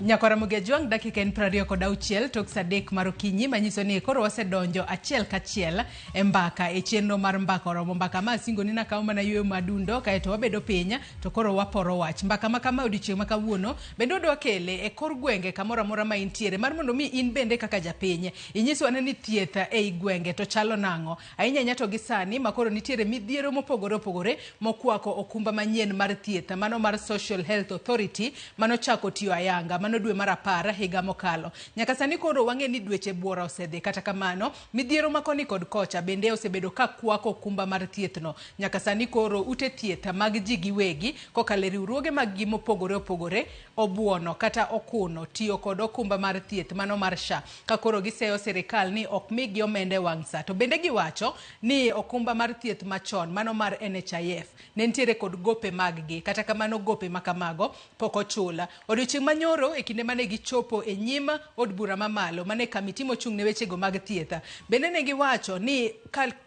Nyakora Mugejuang dakika en 26 tok sadek marokinyi manyiso ni koro wasedonjo achiel kachiel e mbaka e chenro mar mbaka oromo mbaka ma singo ni nakaw mana yweyo madundo kaeto wabedo pinya to koro waporo wach mbaka ma kama odiochieng' ma kawuono bende odwa kele e kor gwenge kamora mora ma intiere mar mondo mi in bende kaka japiny inyiswa ni thieth e gwenge to chalo nango ahinya nyato gi sani makoro nitiere midhiero mopogore opogore mokwako okumba manyien mar thieth mano mar Social Health Authority mano chako tiyo ayanga mano dwe mar 10 higa mokalo nyaka sani koro wang'e ni dweche buora osedhi kata kamano midhiero makoni kod kocha bende osebedo ka kwako okumba mar thiethno nyaka sani koro ute thieth mag ji giwegi kokale riwruoge mag gi mopogore opogore obuono kata okuno tiyo kod okumba mar thieth mano mar SHA ka koro giseyo sirikal ni ok migi omende wang'sa to bende giwacho ni okumba mar thieth machon mano mar NHIF ne ntiere kod gope mag gi kata kamano gope makamago poko chula odiochieng' manyoro e kinde mane gichopo e nyima od bura mamalo mane kamiti mochung' ne wechego mag thieth bende ne giwacho ni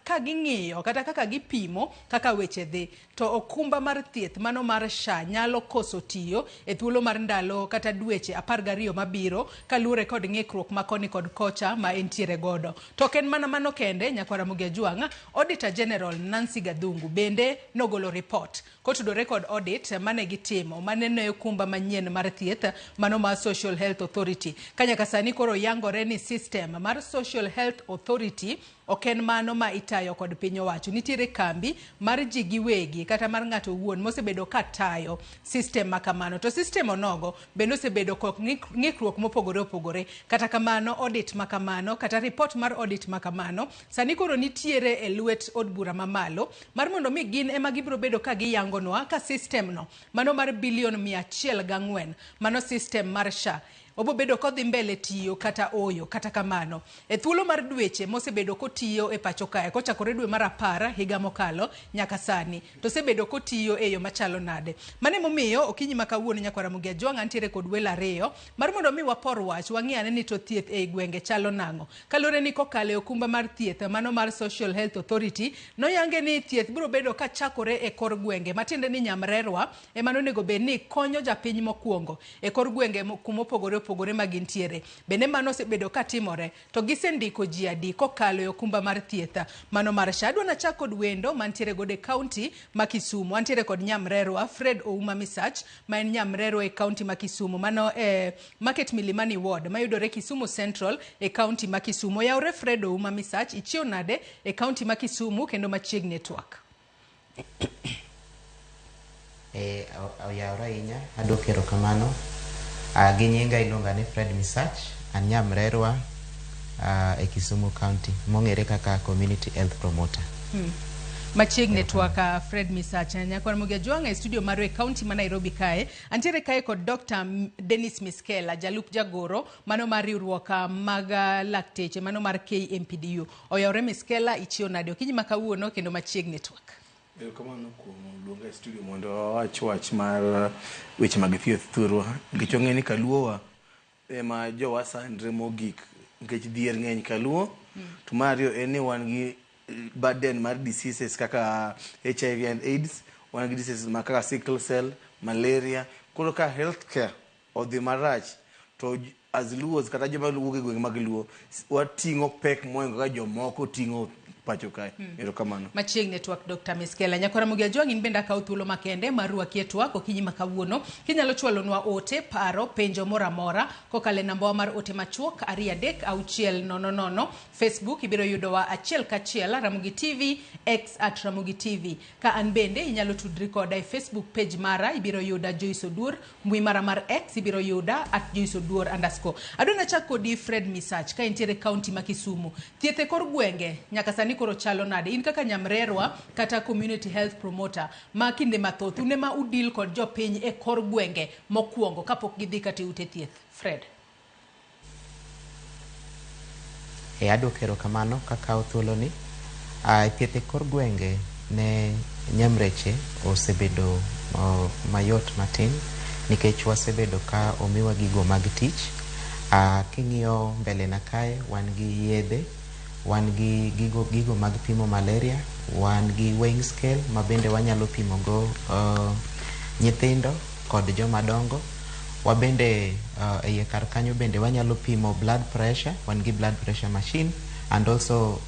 ka ging'iyo kata kaka gipimo kaka weche dhi to okumba mar thieth mano mar SHA nyalo koso tiyo e thuolo mar ndalo kata dweche 12 mabiro kaluwore kod ng'ikruok makoni kod kocha ma entiere godo to ken mana mano kende Nyakwara Mugejuang Auditor General Nancy Gathungu bende nogolo report kotudore kod audit mane gitimo mane ne okumba manyien mar thieth mano mar Social Health Authority kanyaka sani koro yangore ni system mar Social Health Authority oken mano ma itayo kod piny owacho nitiere kambi mar ji giwegi kata mar ng'ato wuon mosebedo ka tayo system makamano to system onogo bende osebedo kod ng'ikruok mopogore opogore kata kamano audit makamano kata report mar audit makamano sani koro nitiere e lwet od bura mamalo mar mondo mi gin ema gibiro bedo ka giyangonwa ka system no mano mar bilion 104 mano system mar SHA obo bedo kodhi mbele tiyo kata oyo kata kamano e thuolo mar dweche mosebedo kotiyo e pacho kae kochakore dwe mar 10 higa mokalo nyaka sani to sebedo kotiyo e yo machalo nade mane momiyo okinyi makawuono Nyakwara Mugejuang antiere kod welo ariyo mar mondo mi wapor wach wang'iane ni to thieth e gwenge chalo nango kalore ni kokale okumba mar thieth mano mar Social Health Authority no yange ni thieth biro bedo ka chakore e kor gwenge matiende ni nyamrerwa e mano nego bed ni konyo japiny mokwongo e kor gwenge kumopogore opogore magintiere bende mano osebedo ka timore to gisendiko ji adi kokalo e okumba mar thieth mano mar SHA adwa na chako kod wendo mantiere gode county ma Kisumu antiere kod nyamrerwa Fred Ouma Misach ma en nyamrerwa e county ma Kisumu mano Market Milimani Ward mayudore Kisumu Central e county ma Kisumu yawre Fred Ouma Misach ichio nade e county ma Kisumu kendo machiegni network oyawra inya adokero kamano ginyinga iluonga ni Fred Misach an nyamrerwa e Kisumu County mong'ere kaka Community Health Promoter. Machiegni network Fred Misach Nyakwara Mugejuang e studio maro e county ma Nairobi kae antiere kae kod Dr. Dennis Miskela jalup jagoro mano mar riwruok mag lakteche mano mar KMPDU oyawre Miskela ichio nade okinyi makawuono kendo machiegni network kamano kuom luonga e studio mondo wach mar weche mag thieth thurwa nikech ong'e ni kaluowa ema jowasandre mogik nikech dhier ng'eny kaluo to mario en ni wan gi burden mar diseases kaka HIV and AIDS wan gi diseases kaka sickle cell malaria koro ka healthcare odhi marach to as luos kata joma luwo e gwenge mag luo wating'o pek moingo ka jomoko ting'o pacho kai erokamano machiegni network Dr. Miskela Nyakwara Mugejuang in benda ka thuolo makende marwa kietwa okinyi makawuono kinyalo chwalonwa ote paro penjo mora mora kokale namba mar ote machuok 236000 Facebook ibiro yudowa achiel kachiel Ramogi TV X @Ramogi TV ka an bende inyalo tudri koda e Facebook page mara ibiro yuda Joyce Oduor mbui mara mar X ibiro yuda @JoyceOduor_ adona chako di Fred Misach ka intiere county ma Kisumu thiethe kor gwenge nyaka sani koro chalo nade in kaka nyamrerwa kata Community Health Promoter ma kinde mathoth une ma udil kod jopiny e kor gwenge mokwongo kapok gidhi kata ute thieth Fred adokero kamano kakao thuolo ni thieth e kor gwenge ne nyamreche osebedo mayot matin nikech wasebedo ka omiwa gigo mag tich king'iyo mbele na kae wan gi yedhe wan gi gigo mag pimo malaria wan gi weighing scale ma bende wanyalo pimo go nyithindo kod joma dongo wabende e kar kanyo bende wanyalo pimo blood pressure, wan gi blood pressure machine, and also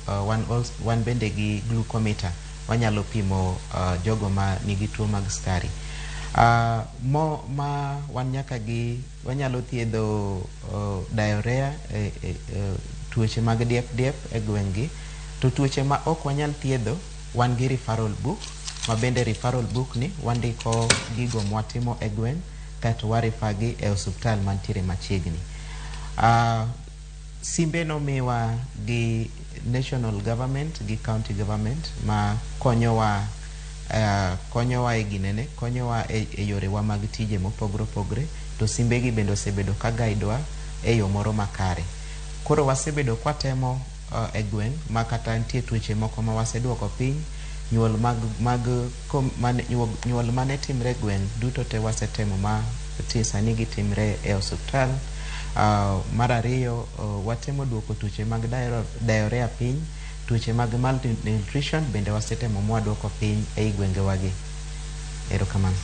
wan bende gi glucometer, wanyalo pimo jogo ma nigi tuo mag skari. Ma wan nyaka gi wanyalo thiedho diarrhea, tuoche mag diep e gweng'gi. To tuoche ma ok wanyal thiedho, wan gi referral book, ma bende referral book ni wandiko gigo mwatimo e gweng' kato warifagi e osuptal mantiere machiegni. Simbe nomiwa gi national government gi county government ma konyowa e ginene, konyowa e yorewa mag tije mopogre opogre, to simbegi bende osebedo ka guidewa e yo moro makare. Koro wasebedo kwatemo e gweng' ma kata nitie tuoche moko ma waseduoko piny, nyuol mane timre gweng' duto te wasetemo ma sani gitimre e osuptal. Mar ariyo, watemo duoko tuoche mag diarrhea piny, tuoche mag malnutrition bende wasetemo mwaduoko piny e gwenge wagi. Erokamano.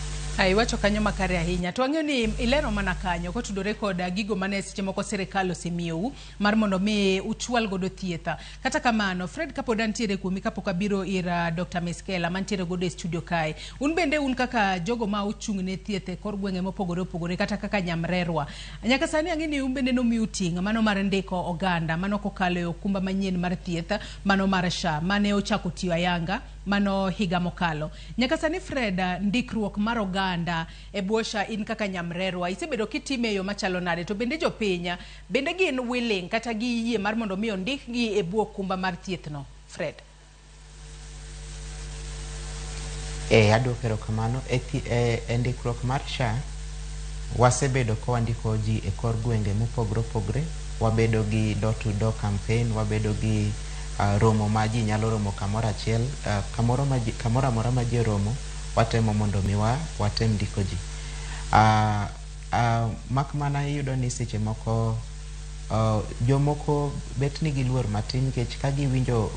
Iwacho kanyo makare ahinya. To ang'eyo ni ilero mana kanyo kotudore koda gigo mane seche moko sirikal osemiyou mar mondo mi uchwal godo thietha. Kata kamano, Fred kapod antiere kuomi kapok abiro ir Dr. Miskela mantiere godo e studio kae. Un bende un kaka jogo ma ochung' ne thiethe kor gwenge mopogore opogore kata kaka nyamrerwa. Nyaka sani ang'e ni un bende nomiu ting' mano mar ndiko oganda, mano kokalo e okumba manyien mar thietha, mano mar SHA, mane ochako tiyo ayanga, mano higa mokalo. Nyaka sani Fred, ndikruok mar oganda e bwo SHA in kaka nyamrerwa isebedo kitime yo machalo nade, to bende jopiny bende gin willing kata gi yie mar mondo mi ondikgi e bwo okumba mar thiethno, Fred? Adwoko erokamano. E ndikruok mar SHA wasebedo ka wandiko ji e kor gwenge mopogre opogre, wabedo gi door to door campaign, wabedo gi romo ma ji nyalo romo kamoro achiel, kamoro amora ma ji romo watemo mondo mi watem ndiko ji. Mak mana iyudo ni seche moko jomoko bet ni gi luor matin nikech ka giwinjo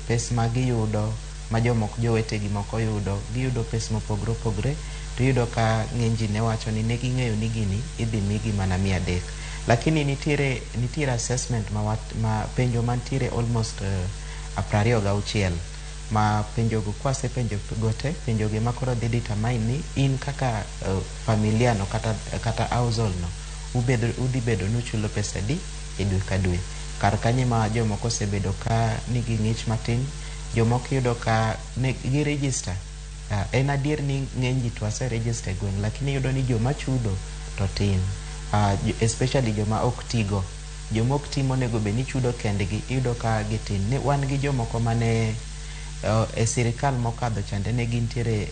pes ma giyudo ma jowetegi moko giyudo pes mopogre opogre, to iyudo ka ng'eny ji ne wacho ni ne ging'eyo ni gini idhi migi mana 300. Lakini nitiere assessment ma penjo mantiere almost 26 ma penjogo kwasepenjo gote, penjogi makoro dhi determine ni in kaka familia no kata household no udhi bedo nuchulo pesa di e dwe ka dwe. Kar kanyo ma jomoko osebedo ka nigi ng'ich matin, jomoko yudo ka ne gi register. En adier ni ng'eny ji to register gweng', lakini yudo ni joma chudo to tin. Especially joma ok tigo, joma ok timo nego be ni chudo kendgi, iyudo ka gitin. Wan gi jomoko mane e sirikal mokadho chande ne gintiere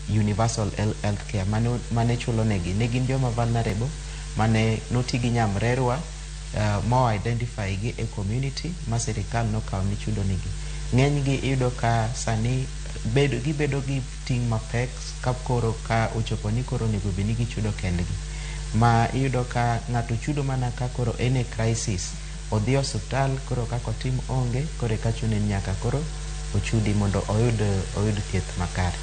universal health care mane chulo negi, ne gin joma vulnerable mane noti gi nyamrerwa mo identify gi e community ma sirikal nokawo ni chudo negi. Ng'eny gi iyudo ka sani gibedo gi ting' mapek kapkoro ka ochopo ni koro nego be ni gichudo kendgi, ma iyudo ka ng'ato chudo mana ka koro en e crisis, odhi osuptal koro kako tim onge, koro ka chuno nyaka koro ochudi mondo oyud thieth makare.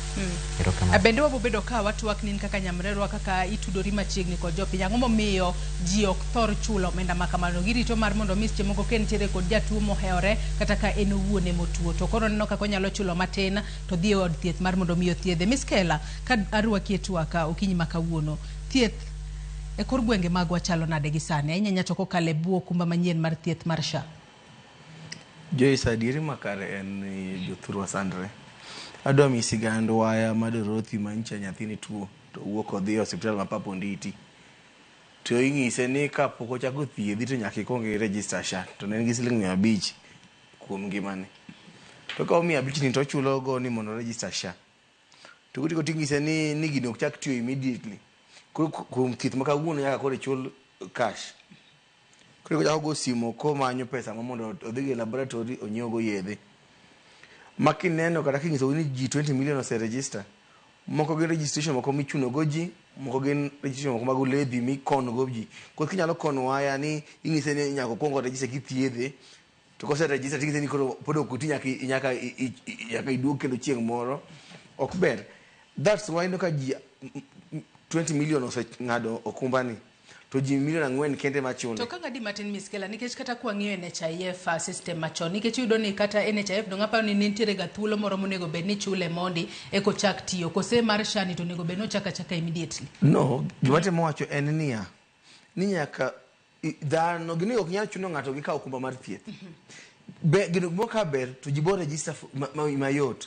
Bende wabobedo ka watwak nin kaka nyamrerwa kaka itudori machiegni kod jopiny, ang'o momiyo ji ok thor chulo omenda ma kamano? Girito mar mondo mi seche moko nitiere kod jatuo moheore kata ka en owuon ema otuo, to koro neno kaka onyalo chulo matin to dhi e od thieth mar mondo mi othiedhe. Miskela, ka arwaki e twaka okinyi ma kawuono, thieth e kor gwenge magwa chalo nade gi sani? Ahinya to kokalo e bwo okumba manyien mar thieth mar SHA. Joyce, adieri makare en ni jothurwa sandre. Adwa mi sigand waya madorothi manyicha nyathini tuo to wuok odhi e osiptal ma Papa Onditi, to ing'ise ni kapok ochako thiedhi to nyaka ikuong register SHA, to ne en gi siling 500 kuom ngimane. To ka omiya 5 ni to chulo go ni mondo register SHA, to kutiko ting'ise ni gino ok chak tiyo immediately. Kuom thieth ma kawuono nyaka koro chul cash. Koro jako go simo ko manyo pesa ma mondo odhi e laboratory onyiew go yedhe. Makineno kata kinyiso ni ji 20 million ose register, moko gin registration moko michuno go ji, moko gin registration moko mag uledhi mikono go ji. Koro kinyalo kono waya ni ing'ise ni nyaka kuongo register kithiedhe, to kose register ting'ise ni koro pod ok oti nyaka iduog kendo chieng' moro, ok ber. That's why no ka ji 20 million ose ng'ado okumbani. to ji milion 4 kende machune. To kaka di Martin Miskela nikech kata kwa ng'iyo NHIF system machon nikech yudo ni kata NHIF do ng'apa ni nitiere ga thuolo moro monego bed ni chule mondi eko chak tiyo kose mar shani to nego bed no chaka immediately. No, gimatemo wacho en niya ni nyaka dhano gini ok nyal chuno ng'ato gi kawo okumba mar thieth. Be gino moka ber to jibo register mayot.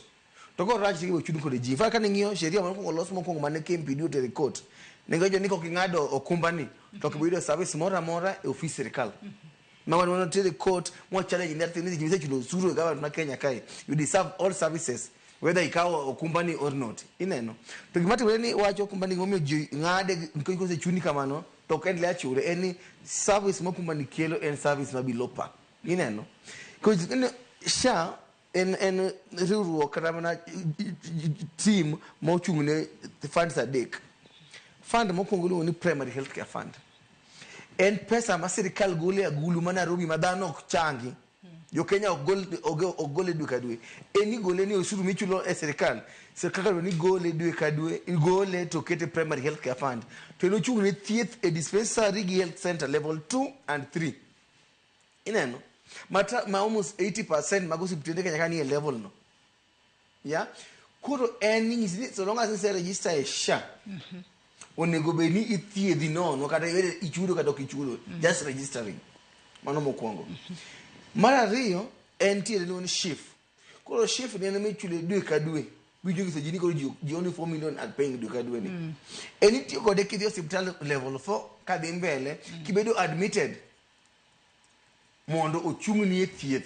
To go rach tigo chudo kod ji. Fa ka ng'iyo sheria moro olos mokwongo mane KMPD otere court. Nego jo niko king'ado okumba ni to kibido service mora mora e office serikal. Mama no tere court mo challenge ni ati ni jimise chudo suru e government ma Kenya kai. You deserve all services whether ikawo okumba ni or not. Ineno. To gimati ni wacho okumba ni momiyo ji ng'ade niko se chuni kamano to kendle achure any service mokumba ni kelo en service ma below par. Ineno. Because sha en riwruok kata mana team mochung'ne funds adek. Fund mokwongo iluongo ni primary health care fund. En pesa ma sirikal gole e agulu ma Nairobi ma dhano ok changi. Jo Kenya ok gole dwe ka dwe. En igole ni osuru michulo e sirikal. Sirikal ni gole dwe ka dwe, igole to kete primary health care fund. To en ochung'ne thieth e dispensary gi health center level 2 and 3. Ineno. Ma almost 80% mag osiptende Kenya ka ni e level no. Yeah? Koro en ni so long as you register e SHA. Onego be ni ithiedhi nono kata ichudo kata ok ichudo. Just registering. Mano mokwongo. Mar ariyo en tiere ni SHIF. Koro SHIF ni en michulo dwe ka dwe. Bijo giso jini koro ji only 4 million are paying dwe ka dwe ni. En itiyo kode kidhi hospital level 4 kadhi mbele kibedo admitted mondo ochung'ni e thieth.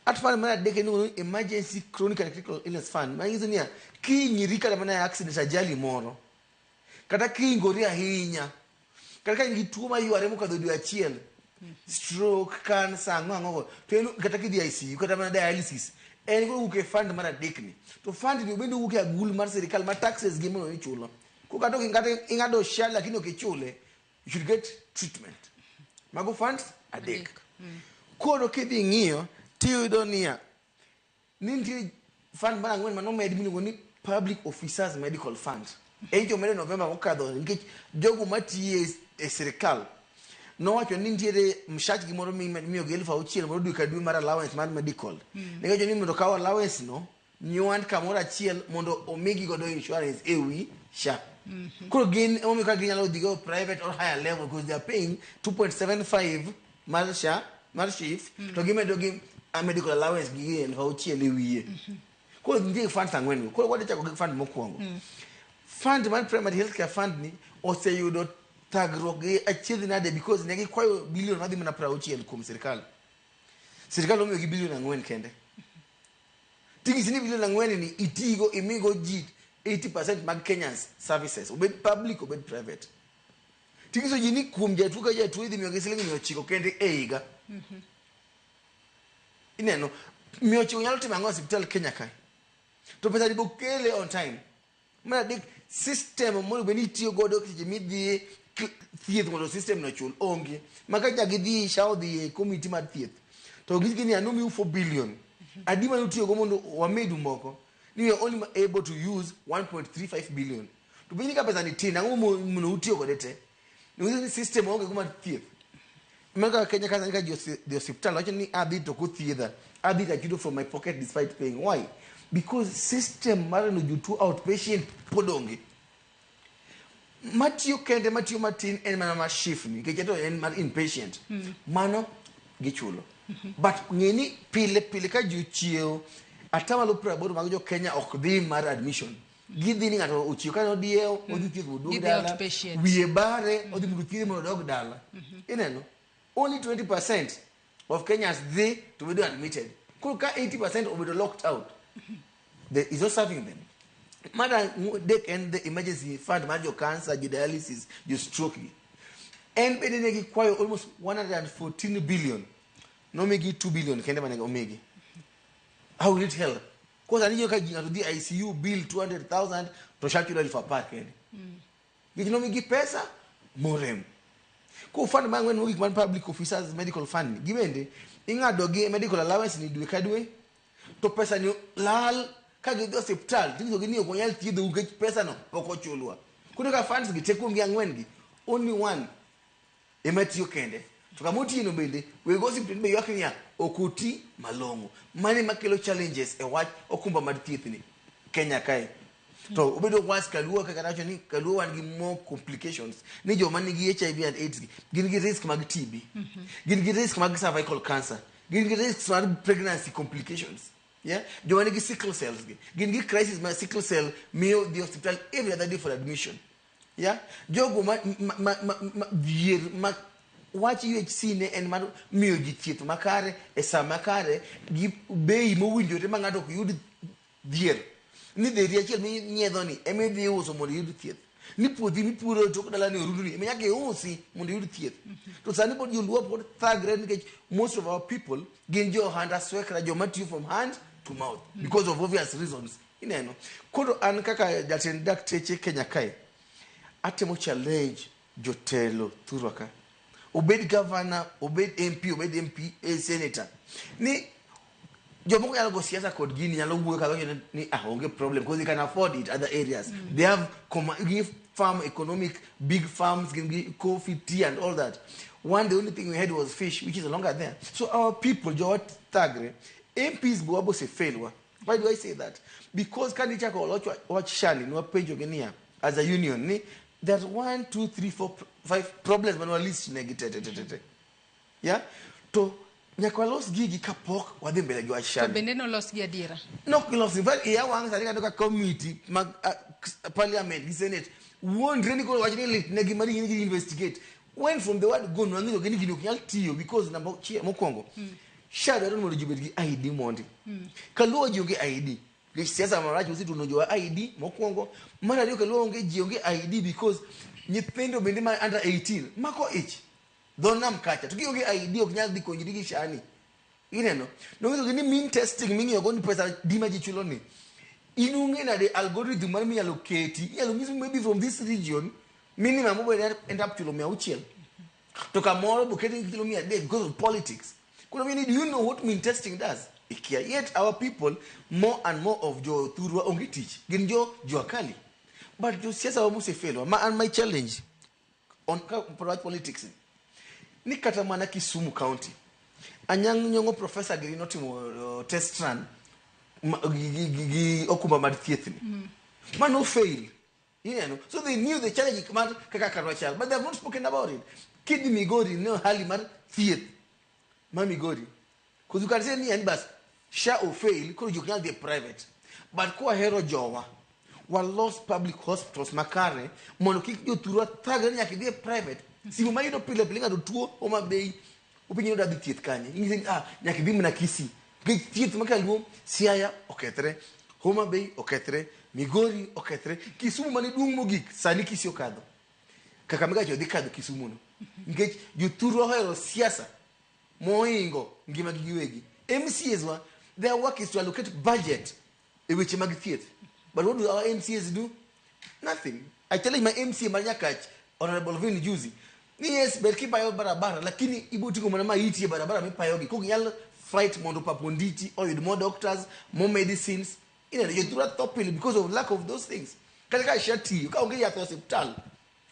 Atfal mana deke ni emergency chronic and critical illness fund. Ma ngiso niya kinyiri kata mana accident ajali moro. Kata kingori ahinya. Kata ka ngi tuo mayuare mokadho dwe achiel. Stroke, cancer, ng'ango. To kata kidhi ICU kata mana dialysis. En go uke fund mana dekni. To fund ni bende uke agul mar serikal ma taxes gi mono ichulo. Ko kata ingado SHA lakini okichule, you should get treatment. Mago funds adek. Koro kidhi ng'iyo tiyudo niya nitie fund mana ng'wen mano med miluongo ni public officers medical fund. Enjo mene November mokadho nikech jogo matiye e serikal nowacho ni nitiere mshach gimoro miyo gi 6,000 mondo dwe ka dwe mar allowance mar medical. Nikech ni mondo kawo allowance no nyuand kamoro achiel mondo omigi godo insurance ewi SHA. Koro gin omi ka ginyalo dhigo private or higher level because they are paying 2.75 mar SHA mar SHIF to gimedo gi medical allowance gi 6,000 ewiye. Koro nitie funds ang'wen. Koro wadhi chako gi fund mokwongo. Fund man primary health care fund ni oseyudo thagruok gi achiedh nade because ne gikwayo bilion madhi mana 60 kuom sirikal. Sirikal omiyo gi bilion 4 kende. Tingisi ni bilion 4 ni itigo imigo ji 80% mag Kenyans services, obed public obed private. Tingisi ji ni kuom jatuo ka jatuo idhi miyo gi siling 900 kende e higa. Ineno 900 nyalo timo ang'o hospital Kenya kai. To pesa dibo kele on time. Mana dik system mono beni tiyo godo kije midhi thieth mondo system no chul onge. Maka ja gidhi SHA dhi e committee mar thieth. To gini anomi 4 billion. Adima no tiyo go mondo wamedu moko. Ni we are only able to use 1.35 billion. To bini ka pesa ni tin ang'o mono utiyo godo te. Ni system onge kuma thieth. Maka Kenya kaza nika the hospital wacho ni adhi to ko thiedha. Adhi ta chudo from my pocket despite paying. Why? Because system mara no jutu outpatient podonge. Matiyo kende matiyo matin en mana ma SHIF ni kecheto en mar inpatient. Mano gichulo. But ngeni pile ka juchio atamalo 80 mag jo Kenya ok dhi mar admission. Gidhi ni ng'ato ochiyo kana odieo odhi thiedho dog dala. Wiye bare odhi mudu thiedho mondo dog dala. Ineno only 20% of Kenyans they to be admitted. Koro ka 80% obedo locked out. There is not serving them. Mother, they can the emergency fund, major cancer, your dialysis, your stroke. And they require almost 114 billion. No make it 2 billion. Can they make how will it help? Because I need you to the ICU bill 200,000 to shut you for parking. You know me give pesa more. Ko fund man when we public officers medical fund. Given the inga dogi medical allowance ni dwe kadwe to pesa ni lal ka gi hospital tinzo gi ni ko nyal thiedho ukech pesa no poko chulwa kuno ka funds gi tekum gi ang'wen gi only one ematiyo kende to kamoti no bende we gossip be yaknya okuti malongo mane makelo challenges e wach okumba mar thieth ni Kenya kae to obedo was kaluo kaka nacho ni kaluo wan gi more complications ni joma nigi HIV and AIDS gin gi risk mag TB gin gi risk mag cervical cancer gin gi risk mag pregnancy complications yeah joma nigi sickle cells gin gi crisis mag sickle cell miyo the hospital every other day for admission yeah jogo ma wach UHC ne en mar miyo ji thieth makare e saa makare gi bei mowinjore ma ng'ato ok yud dhier ni dheri achiel minyiedho ni ema idhi uso mondo yud thieth ni puothi mipuro tok dalani orudu ni ema nyaka iusi mondo yud thieth to sani pod joluo pod thagre nikech most of our people gin jo hand aswekra joma tiyo from hand to mouth because of obvious reasons ineno koro an kaka jatend dakteche Kenya kae atemo challenge jotelo thurwa ka obed governor obed MP senator ni jomoko nyalo go siasa kod gini nyalo wuoyo kaga ni onge problem because they can afford it other areas they have farm economic big farms coffee tea and all that the only thing we had was fish which is no longer there so our people jowat thagre MPs boabo se failwa why do I say that because kandicha ko watch shani no penjo genia as a union ni there's 1 2 3 4 5 problems when we list negative yeah to nyakwa los gigi kapok wadhi mbele gi washani to bende no los gi adira no los invite ya wang sari ka committee mag parliament gi senate won reni ko wachni lit ne gi mari gi investigate when from the word go no ng'eyo gini ok nyal tiyo because number mokwongo shadow ron mondo jibet gi ID mondi kaluo ji onge ID gi siasa marach usitu no jo ID mokwongo mara dio kaluo onge ji onge ID because nyithindo bende ma under 18 mako ich donam kacha tukionge ID ok nyal dhi konjiri gi shani ineno no ng'eyo ni mean testing ming'iyo go ni pesa dima ji chulo ni inunge na the algorithm mar minyalo keti yalo ng'iso maybe from this region minimum mobile end up chulo 600 to kamoro buketi chulo 100 because of politics. Do you know what mean testing does? Yet our people more and more of jo thurwa ongi teach ginjo akali but jo siasa wa muse fail and my challenge on politics ni kata mana Kisumu County anyang nyongo professor Girino timo test run gi okumba mar thieth ni man no fail so they knew the challenge man kaka Karwachal but they have not spoken about it kid Migori no hali mar thieth Migori because you can say ni bas sha or fail because you can't be private but ko hero jowa wa lost public hospitals makare mono kik jo turwa thagre nyaka be private simu ma yudo pile pile ngado tuo o mabei upinyo da thieth kanye ingisi nyaka bi mna Kisi thieth makaluo Siaya okethre Homa Bay okethre Migori okethre Kisumu mani duong mogik sani Kisi okadho Kakamega jo dikadho Kisumu no ngech jo turwa hero siasa moingo ngima giwegi MCAs their work is to allocate budget in which mag theater but what do our MCAs do? Nothing. I tell you my MCA Manyakach Honorable Vin Juzi yes but keep ayo barabara lakini ibuti ko manama yiti barabara me payogi ko yal fight mondo paponditi or you more doctors more medicines you do not top because of lack of those things kaka shati ka onge ya hospital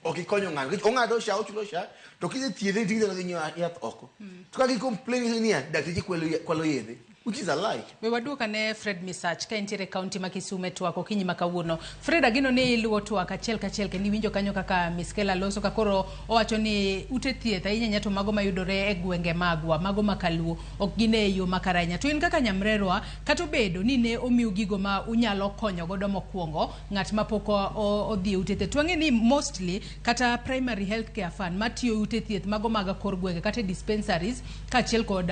okay konyo ngani onga do sha ochulo sha to kize tiere tinga no nyo ya oko tukaki complain ni ya dakiji kwalo yedhe which is a lie. We waduoka ne Fred Misach ka entiere county ma Kisumu twako kinyi makawuono. Fred agino ne iluo twaka kachiel ke ni winjo kanyo kaka Miskela Loso ka koro owacho ni ute thieth ahinya nyato mago mayudore e gwenge magwa mago makaluo ok gine yo makaranya. To in kaka nyamrerwa kato bedo ni ne omiu gigo ma unyalo konyo godo mokwongo ng'at mapoko odhi ute thieth. Twange ni mostly kata primary health care fund matiyo ute thieth mago maga kor gwenge kata dispensaries kachiel kod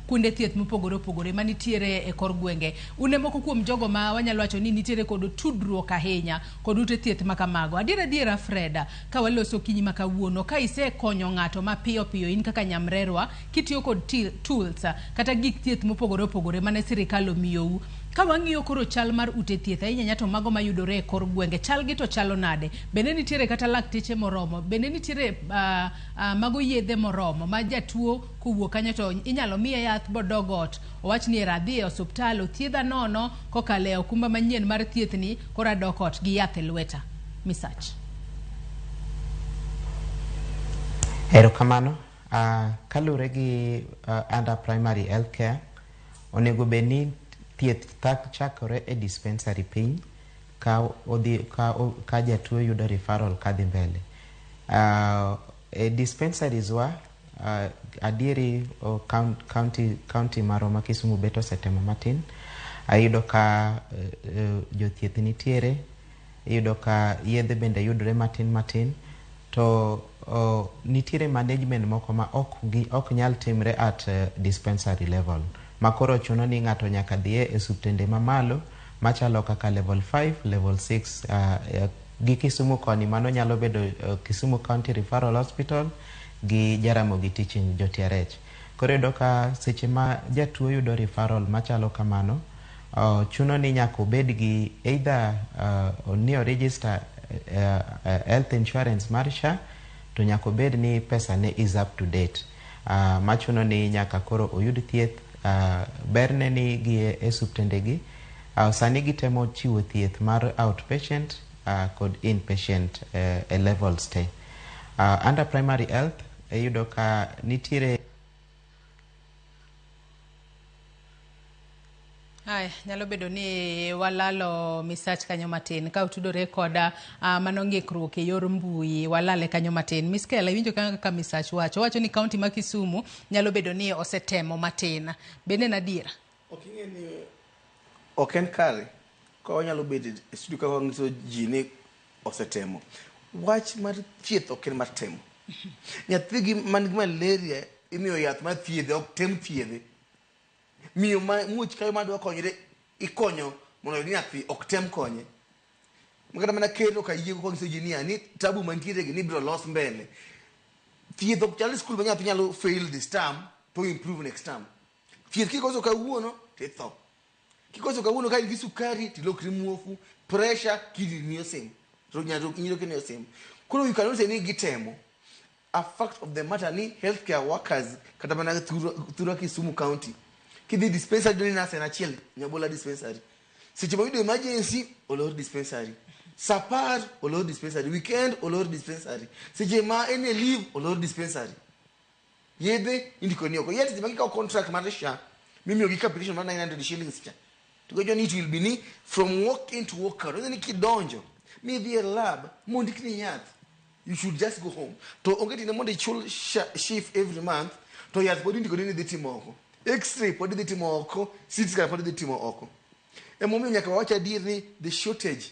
kunde thieth mopogore manitiere e kor gwenge une moko kuom jogo ma wanyalo wacho ni nitiere kod tudruok ahinya kod ute thieth makamago adiera Freda ka waloso kinyi makawuono ka ise konyo ng'ato mapiyo in kaka nyamrerwa kitiyo kod tools kata gik thieth mopogore mane sirikal omiyou ka wang'iyo koro chal mar ute thieth ahinya nyato mago mayudore e kor gwenge chal gi to chalo nade bende nitiere kata lakteche moromo bende nitiere mago yedhe moromo ma jatuo kowuok kanyo to inyalo miye yath bodogot owach ni radhi e osuptal othiedha nono kokale okumba manyien mar thieth ni kora dokot gi yath e lweta Misach Erokamano. Kalure gi under primary health care, onego beni thieth chakore e dispensary piny ka jatuo yudo referral kadhi mbele. E dispensaries wa adieri county maroma Kisumu beto setemo matin. Ayudo ka jothieth nitiere, iyudo ka yedhe bende yudore matin to nitiere management moko ma ok nyal timre at dispensary level, makoro chuno ni ng'ato nyaka dhie e subtende mamalo machalo kaka level 5, level 6 gi Kisumu koni mano nyalo bedo Kisumu County Referral Hospital gi Jaramogi Teaching JTRH. Koro iyudo ka seche ma jatuo yudo referral machalo kamano, chuno ni nyaka obed gi either ni o register health insurance mar SHA, to nyaka obed ni pesa ne is up to date. Machuno ni nyaka koro oyud thieth, berne ni gi e subtende gi sani gitemo chiwo thieth mar outpatient kod inpatient a level stay. Under primary health iyudo ka nitiere nyalo bedo ni walalo misach kanyo matin ka utudore koda mano ng'ikruok e yor mbui walale kanyo matin. Miss Kela, iwinjo kaka misach wacho ni kaunti ma Kisumu nyalo bedo ni osetemo matin. Bende nadiera? Ok en kare ka wanyalo bedo e studio ka wanyiso ji ni osetemo. Wach mar thieth ok en mar temo. Nyathi gi man gi malaria imiyo yath mar thiedhe, ok tem thiedhe. Miyo muoch kayo madwa konyre ikonyo mondo nyathi ok tem konye. Makata mana kendo ka yiego konyiso ji ni tabu mantiere gi ni biro los mbele. Thieth ok chal skul ma nyathi nyalo fail this term to improve next term. Thieth kikoso kawuono titho. Kikoso kawuono ka in gi sukari tilokri muofu, pressure kidini osem. To nyalo inyiro kene osem. Koro you cannot say ni gitemo. A fact of the matter ni healthcare workers kata mana thura Kisumu County. Kidhi dispensary doni nasa na chiel nyabola dispensary. Seche ma yudo emergency olor dispensary. Sapar olor dispensary. Weekend olor dispensary. Seche ma ene leave olor dispensary. Yedhe indiko ni oko. Yet zimaki ka contract mar SHA. Mimi ogika application mar 900 shillings cha. To go it will be ni from walk in to walk out. Then kidonjo. Maybe a lab mondik ni yath. You should just go home. To ongeti na monde chul shift every month. To yath body ndiko ni dhiti moko. X-ray podi dhiti moko. CT scan podi dhiti moko. Emomi nyaka wacha dir ni the shortage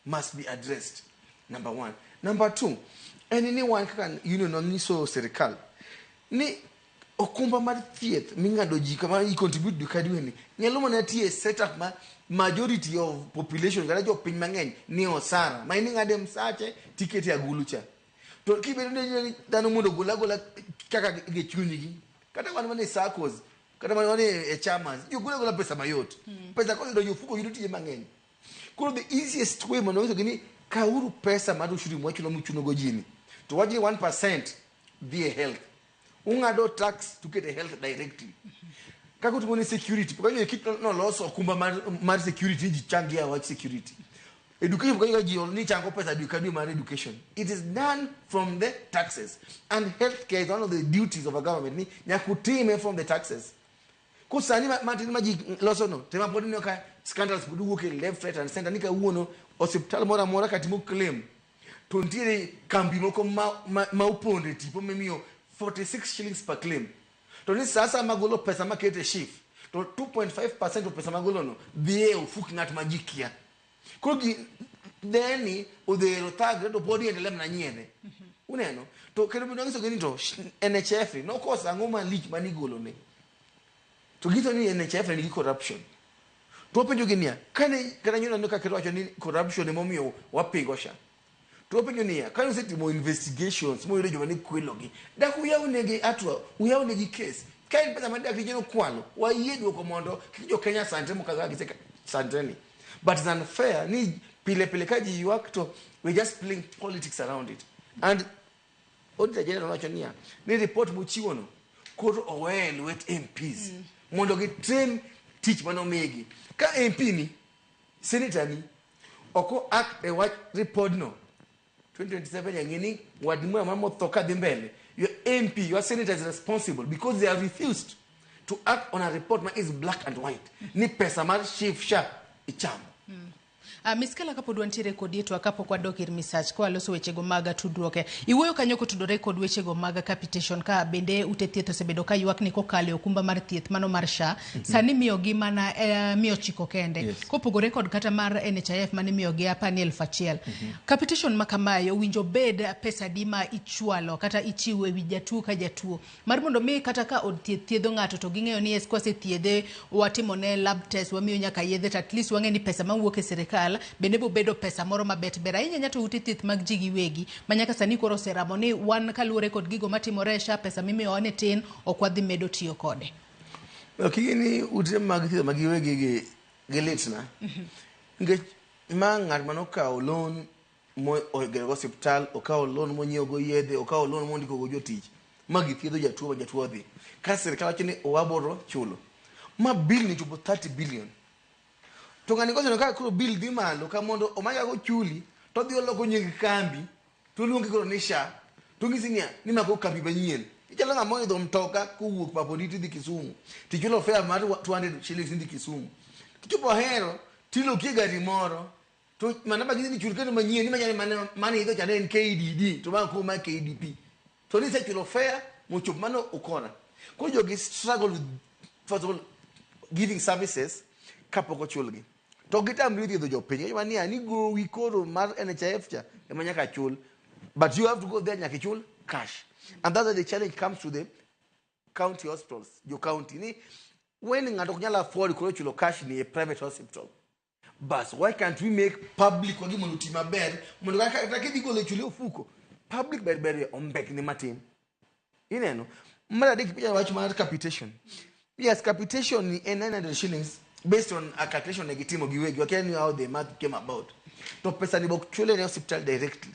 must be addressed. Number one. Number two. Anyone can niso serikal. Ni okumba mar thieth mingado ji kama I contribute to kadweni. Nyalo mana tie setup ma majority of population gara jo piny mang'eny ni osara. Ma ini ngade msache ticket ya gulucha. To kibedo ni dano mondo gola kaka ge chunygi. Kata wan mane SACCOs, kata wan e chairmans, yo gola pesa mayot. Pesa ko do yofuko yudo tije mang'eny. Koro the easiest way mondo wiso gini kauru pesa madu shuri mwachulo muchuno gojini. To waji 1% be health. Ungado tax to get a health directly. Kako tumoni security. Porque kit no loss okumba mar security jichangia watch security. Education because you ni chango pesa dukadu mar education. It is done from the taxes. And healthcare is one of the duties of a government. Ni nyakutime from the taxes. Kusani matini maji loso no. Tema podi no ka scandals pudu woke left, right and center. Nika uono hospital mora katimu claim. Tontire kambi moko mauponde tipo memio 46 shillings per claim. To ni sasa magolo pesa makete shift. To 2.5% of pesa magolo no. Biye ufuki ngatu majikia. Kogi deni odero tagre to body endelem na nyene. Uneno. To kero binongiso geni to NHF no kosa ngoma leak manigolo ne. To gito ni NHF ni corruption. To penjo genia kana nyona noka kero acho ni corruption e momio wapigosha. To penjo nia kana seti mo investigations mo yore jomani kwelogi. Da kuyaunegi atwa uyaunegi case. Kain pesa manda kijeno kwalo wa yedo ko mondo kijo Kenya sante mo kaza giseka santeni. But it's unfair ni pile kaji you act to we just playing politics around it. And auditor general nacho nia ni report muchiwo no koro owel with MPs. Mondo get train teach mano megi. Ka MP ni senator ni oko act e watch report no 2027 yangini wadimwe mamo toka dimbele. Your MP, your senator is responsible because they have refused to act on a report that is black and white. Ni pesa mar chief sha ichamo. Miskela kapo duantiere kod yetu akapo kwa dokir research kwa loso wechego maga tudruoke. Iwuoyo kanyo kotudore kod wechego maga capitation ka bende ute thieth osebedo ka ywak ni kokale okumba mar thieth mano mar SHA. Sani miyogi mana miyo chiko kende. Kopogore kod kata mar NHIF mane miyogi apa ni 1,000. Capitation makamayo winjo bed pesa dima ichwalo kata ichiwo ewi jatuo ka jatuo. Mar mondo mi kata ka od thiedho ng'ato to ging'eyo ni kwase thiedhe watimone lab test wamiyo nyaka yedhe at least wang'e ni pesa mawuok e serikal bende bo bedo pesa moro mabet bera inya to ute thieth mag jigi wegi manyaka sani koro seramo ni wan kaluore kod gigo matimore SHA pesa mimiyo wane tin okwadhi medo tiyo kode. Okini ute mag thieth mag wegi gi litna. Ngech ng'at manokawo loan mo ogero hospital okawo loan monyiewo go yedhe okawo loan mondiko go jotich magi thiedho jatuo dhi ka serikal wacho ni waboro chulo ma bill ni chopo 30 billion. To ngani koso ka kuro bill dhi malo ka mondo omanya go chuli to dhi oloko nying kambi to luongi koro ni SHA to ngisi ni mako kambi manyien ichalo ng'ama idho mtoka kuwuok Paponi tidhi Kisumu tichulo fare mar 200 shillings ndhi Kisumu kichopo Ahero tilokie gari moro to mana bagini ni chul kendo manyien ni manyane mane idho chane en KDD to ba kuma KDP to ni se chulo fare mochop mano ukona ko jogi struggle with first of all giving services kapoko chulgi to gitamri thiedho jopiny mani ani go wikoro mar NHIF cha emanyaka chul but you have to go there nyaka chul cash and that's why the challenge comes to the county hospitals your county ni when ngato kunyala afford ko chulo cash ni a private hospital but why can't we make public wagi mondo tima ber mondo kaka kidiko le chulo fuko public ber ombek ni matin ineno mara deki pia wacho mar capitation yes capitation ni 900 shillings based on a calculation negitimo giwegi wakeni how the math came about to pesa ni bok chule ni hospital directly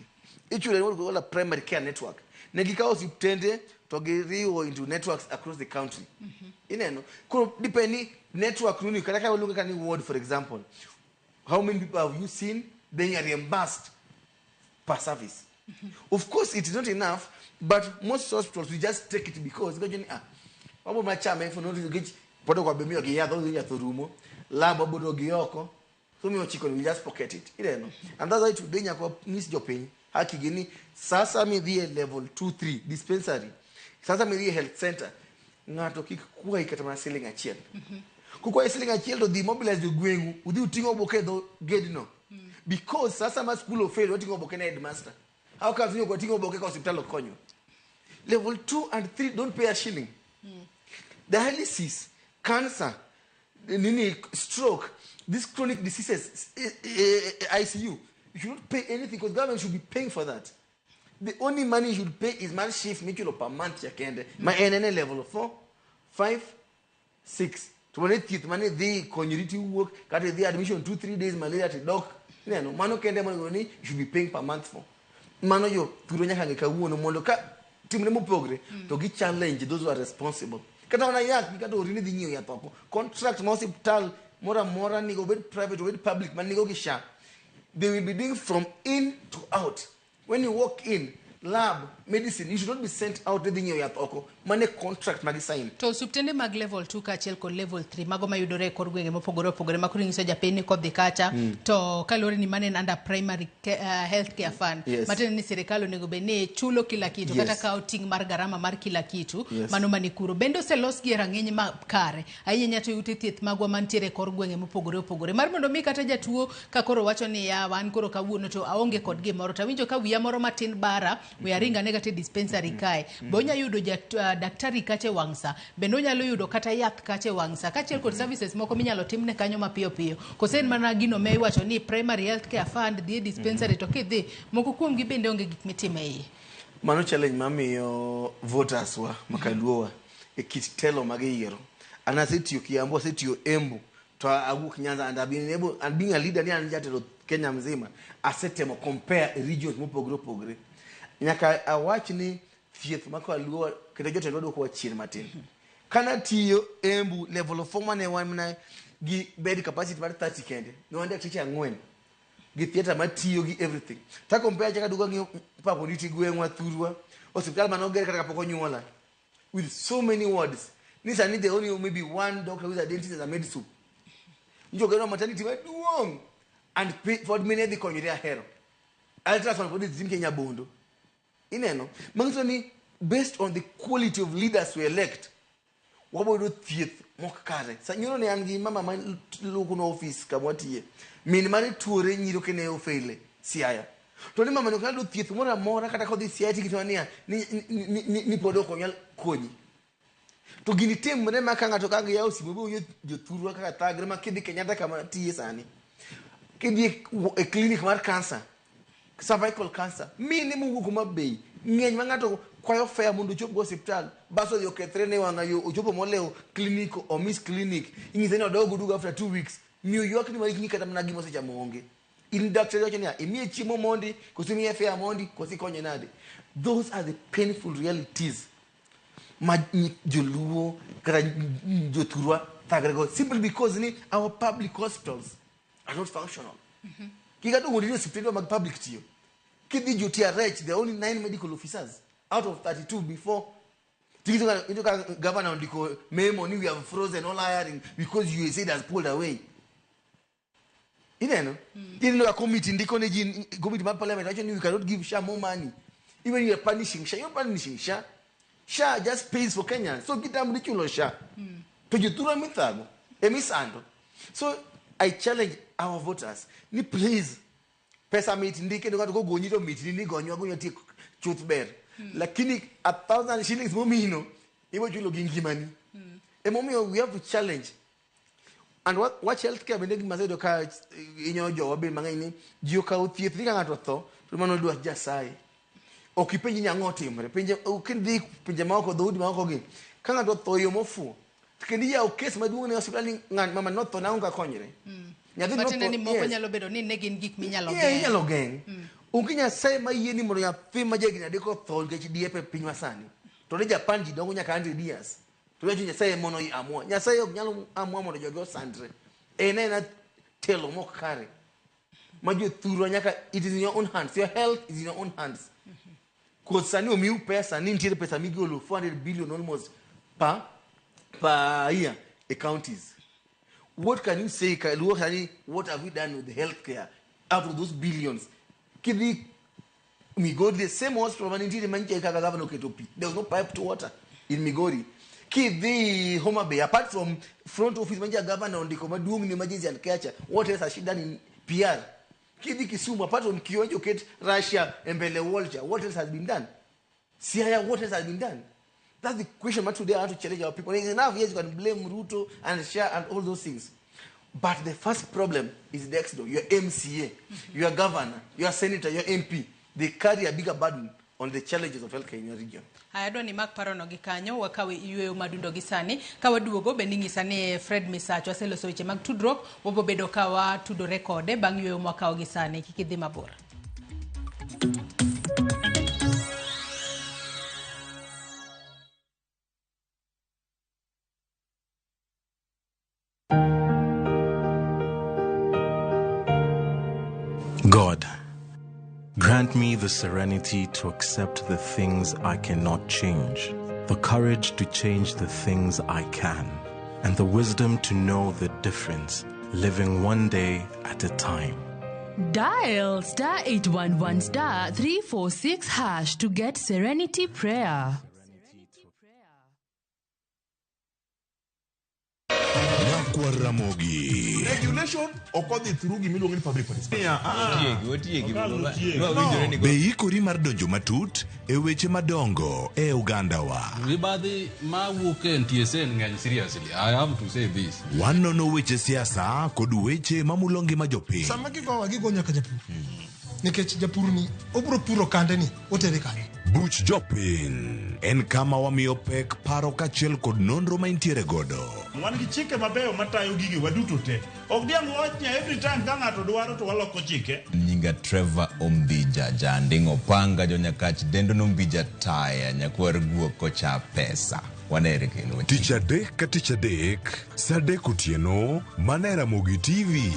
ichule ni wala primary care network negika hospitende to giriwo into networks across the country ineno ko depending network nuni kaka walunga kani ward for example how many people have you seen then are reimbursed per service of course it is not enough but most hospitals we just take it because gojeni wabo machama ifo no get podo kwa bemio gi yadho ya thurumo labo bodo gi oko so mi ochiko we just pocket it know and that's why today nyako miss jopiny haki gini sasa mi dhie level 2 3 dispensary sasa mi dhie health center ngato kikua ikata na ceiling achiel kukua ceiling achiel to the mobilize gwengu udhi utingo oboke do gedno because sasa ma school of fail utingo oboke na headmaster how can you go tingo oboke ka hospital okonyo level 2 and 3 don't pay a shilling dialysis cancer, stroke, these chronic diseases, ICU. You should not pay anything because government should be paying for that. The only money you should pay is my shift mutual per month. My NNA level 4, 5, 6. To money the community work, got the admission 2-3 days, malaria to doc. No, mano kende money you should be paying per month for. Mano yo turonya hangeka uono mondo ka timnemo progress to get challenge those who are responsible. Kata wana yak bikato urini di nyo ya toko contract ma hospital mora ni go private go public man ni go gisha they will be doing from in to out. When you walk in lab medicine you should not be sent out with nyo ya toko mane contract magi sign to subtende mag level 2 ka chiel ko level 3 mago mayudore kor gwenge mopogore makuri ngiso japeni ko dhikacha to kalore ni mane under primary health care fund matene ni serikali nego bene chulo kila kitu kata ka outing mar garama mar kila kitu mano manikuro bendo se los gi rang'eny ma kare ayinya to ute thieth magwa mantiere kor gwenge mopogore mar mondo mi kata jatuo ka koro wacho ni ya wan koro kawuono to aonge kod gimoro to winjo ka wiya moro matin bara we aringa negative dispensary kae bonya yudo daktari kache wangsa bendo nyalo yudo kata yath kache wangsa kachiel kod services moko minyalo timne kanyo mapiyo kosen mana gino me iwacho ni primary health care fund the dispensary to kidhi moko kuom gi bende onge gik mitime yi mano challenge mamiyo voters wa makaluowa e kit telo magiyiero anasetiyo Kiambu asetiyo Embu to awuok Nyanza and being a leader ni anjatelo Kenya mzima asetemo compare regions mopogore nyaka awach ni thieth makaluowa kendo jotelo do kwa chien matin kana tiyo Embu level of form ne wan gi bed capacity mar 30 kende no ande teacher ang'wen gi theater matiyo gi everything. Ta compare chaka duka ngiyo papo niti gweng'wa Thurwa, hospital manoger kata kapok onyuola, with so many wards. Nisa need only maybe one doctor who's a dentist and a medicine. You get on maternity maduong and pay for many the konyoria hero. Ultrasound for this Jim Kenya Bondo. Ineno, Mangsoni, based on the quality of leaders we elect, what would do theater mokare? So you know the mama man local office kamwati. Minimally toure nyiro kene ofele siaya. Toni mama no kalo theater more kata ko this siaya kitwania ni podo konyal konyi. To gini tem mene makanga to kanga yao sibobo yo Thurwa kaka tagrema kidi Kenyatta kama tiye sani. Kidi a clinic mar cancer. Cervical cancer. Minimum kuma bay. Ngeny mangato kwayo fair mundu chopo hospital. Baso yo ketrene wanga yo chopo moleo clinic or miss clinic. Ingizeni odogo duga after 2 weeks. New York ni wali kata mnagi mose cha monge. In doctor yo chenya emi chimo mondi kusimi fair mondi kosi konye nade. Those are the painful realities. Joluo kata Thurwa tagrego simply because our public hospitals are not functional. Kigado wodi hospital mag public tiyo. Kidi JTRH, there are only 9 medical officers out of 32 before. Tikito governor ndiko money we have frozen all hiring because USA has pulled away. Ineno. Kidi no committee ndiko ne committee of parliament actually we cannot give SHA more money. Even you are punishing SHA, you're punishing SHA. SHA just pays for Kenya. So kita mdichulo SHA. To Thurwa mithago. Emisando. So I challenge our voters. Ni please pesa meet ndike ndo go gonyito meet ni gonywa gonya ti truth bear. Lakini 1,000 shillings momino ibo julo gingimani. Momio we have to challenge. And what healthcare bende gimasedo ka inyo jobe mang'eny ji okawo thieth ni ng'ato tho to mano dwa Nyasaye. Okipenji nyango timre penje ukindi penje maoko dhoudi maoko gi ka ng'ato tho yo mofu kendi ya okes maduong' ne hospital ng'an mama no tho na unga konyre. Nyathi no tho ni moko nyalo bedo ni ne gin gik minyalo geng. Nyalo geng. Unginya sai mayie ni mondo nyathi ma jagina deko tho nikech diepe piny masani. To ne Japan ji dongo nyaka 100 years. To ne Nyasaye mono i amua. Nyasaye ok nyalo amua mondo jogi osandre. Ena telo mok kare. Ma jo Thurwa nyaka it is in your own hands. Your health is in your own hands. Because sani omiu pesa ni ntiere pesa migolo 400 billion almost per year a counties. What can you say? What have we done with the healthcare out of those billions? Kidi Migori, the same hospital there was no pipe to water in Migori. Kidi Homa Bay, apart from front office manager governor on the doing emergency and catcher, what else has she done in PR? Kidi Kisumu, apart from Kionjo Kate, Russia, and Bele Walter, what else has been done? Siaya, what else has been done? That's the question today I have to challenge our people. It's enough, yes, you can blame Ruto and Shah and all those things. But the first problem is the exodus. Your MCA, your governor, your senator, your MP. They carry a bigger burden on the challenges of healthcare in your region. Ayadwa ni mak parono gikanyo wakawe iwe madundo gisani kawa duogo bendingi sani Fred Misacho aselo soiche mag tudrok wobo bedo kawa tudo rekode bang iwe mwakao gisani kikidhi mabora. God, grant me the serenity to accept the things I cannot change, the courage to change the things I can, and the wisdom to know the difference, living one day at a time. Dial *811 *346# to get Serenity Prayer. Ramogi. Regulation occurs through Gimilong public participation. Beikori mar donjo matut e weche madongo e Uganda wa. Ribadi ma wuken TSN ngany seriously. I have to say this. Wanono weche siasa kod weche mamulongi majopiny. Sama gigo nyaka japur. Nikech japur ni obro puro kande ni otere kare. Buch jopiny en kama wamiyo pek paro kachiel kod nonro ma intiere godo. Wan gi chike mabeyo matayo gigi waduto te. Ok diang wachnya every time ka ng'ato dwaro to waloko chike. Nyinga Trevor Ombija jandingo panga jo nyakach dendo nombija taya nyakwar guok kocha pesa. Wanere kendo. Tich adek ka tich adek, sa adek otieno, mana e Ramogi TV.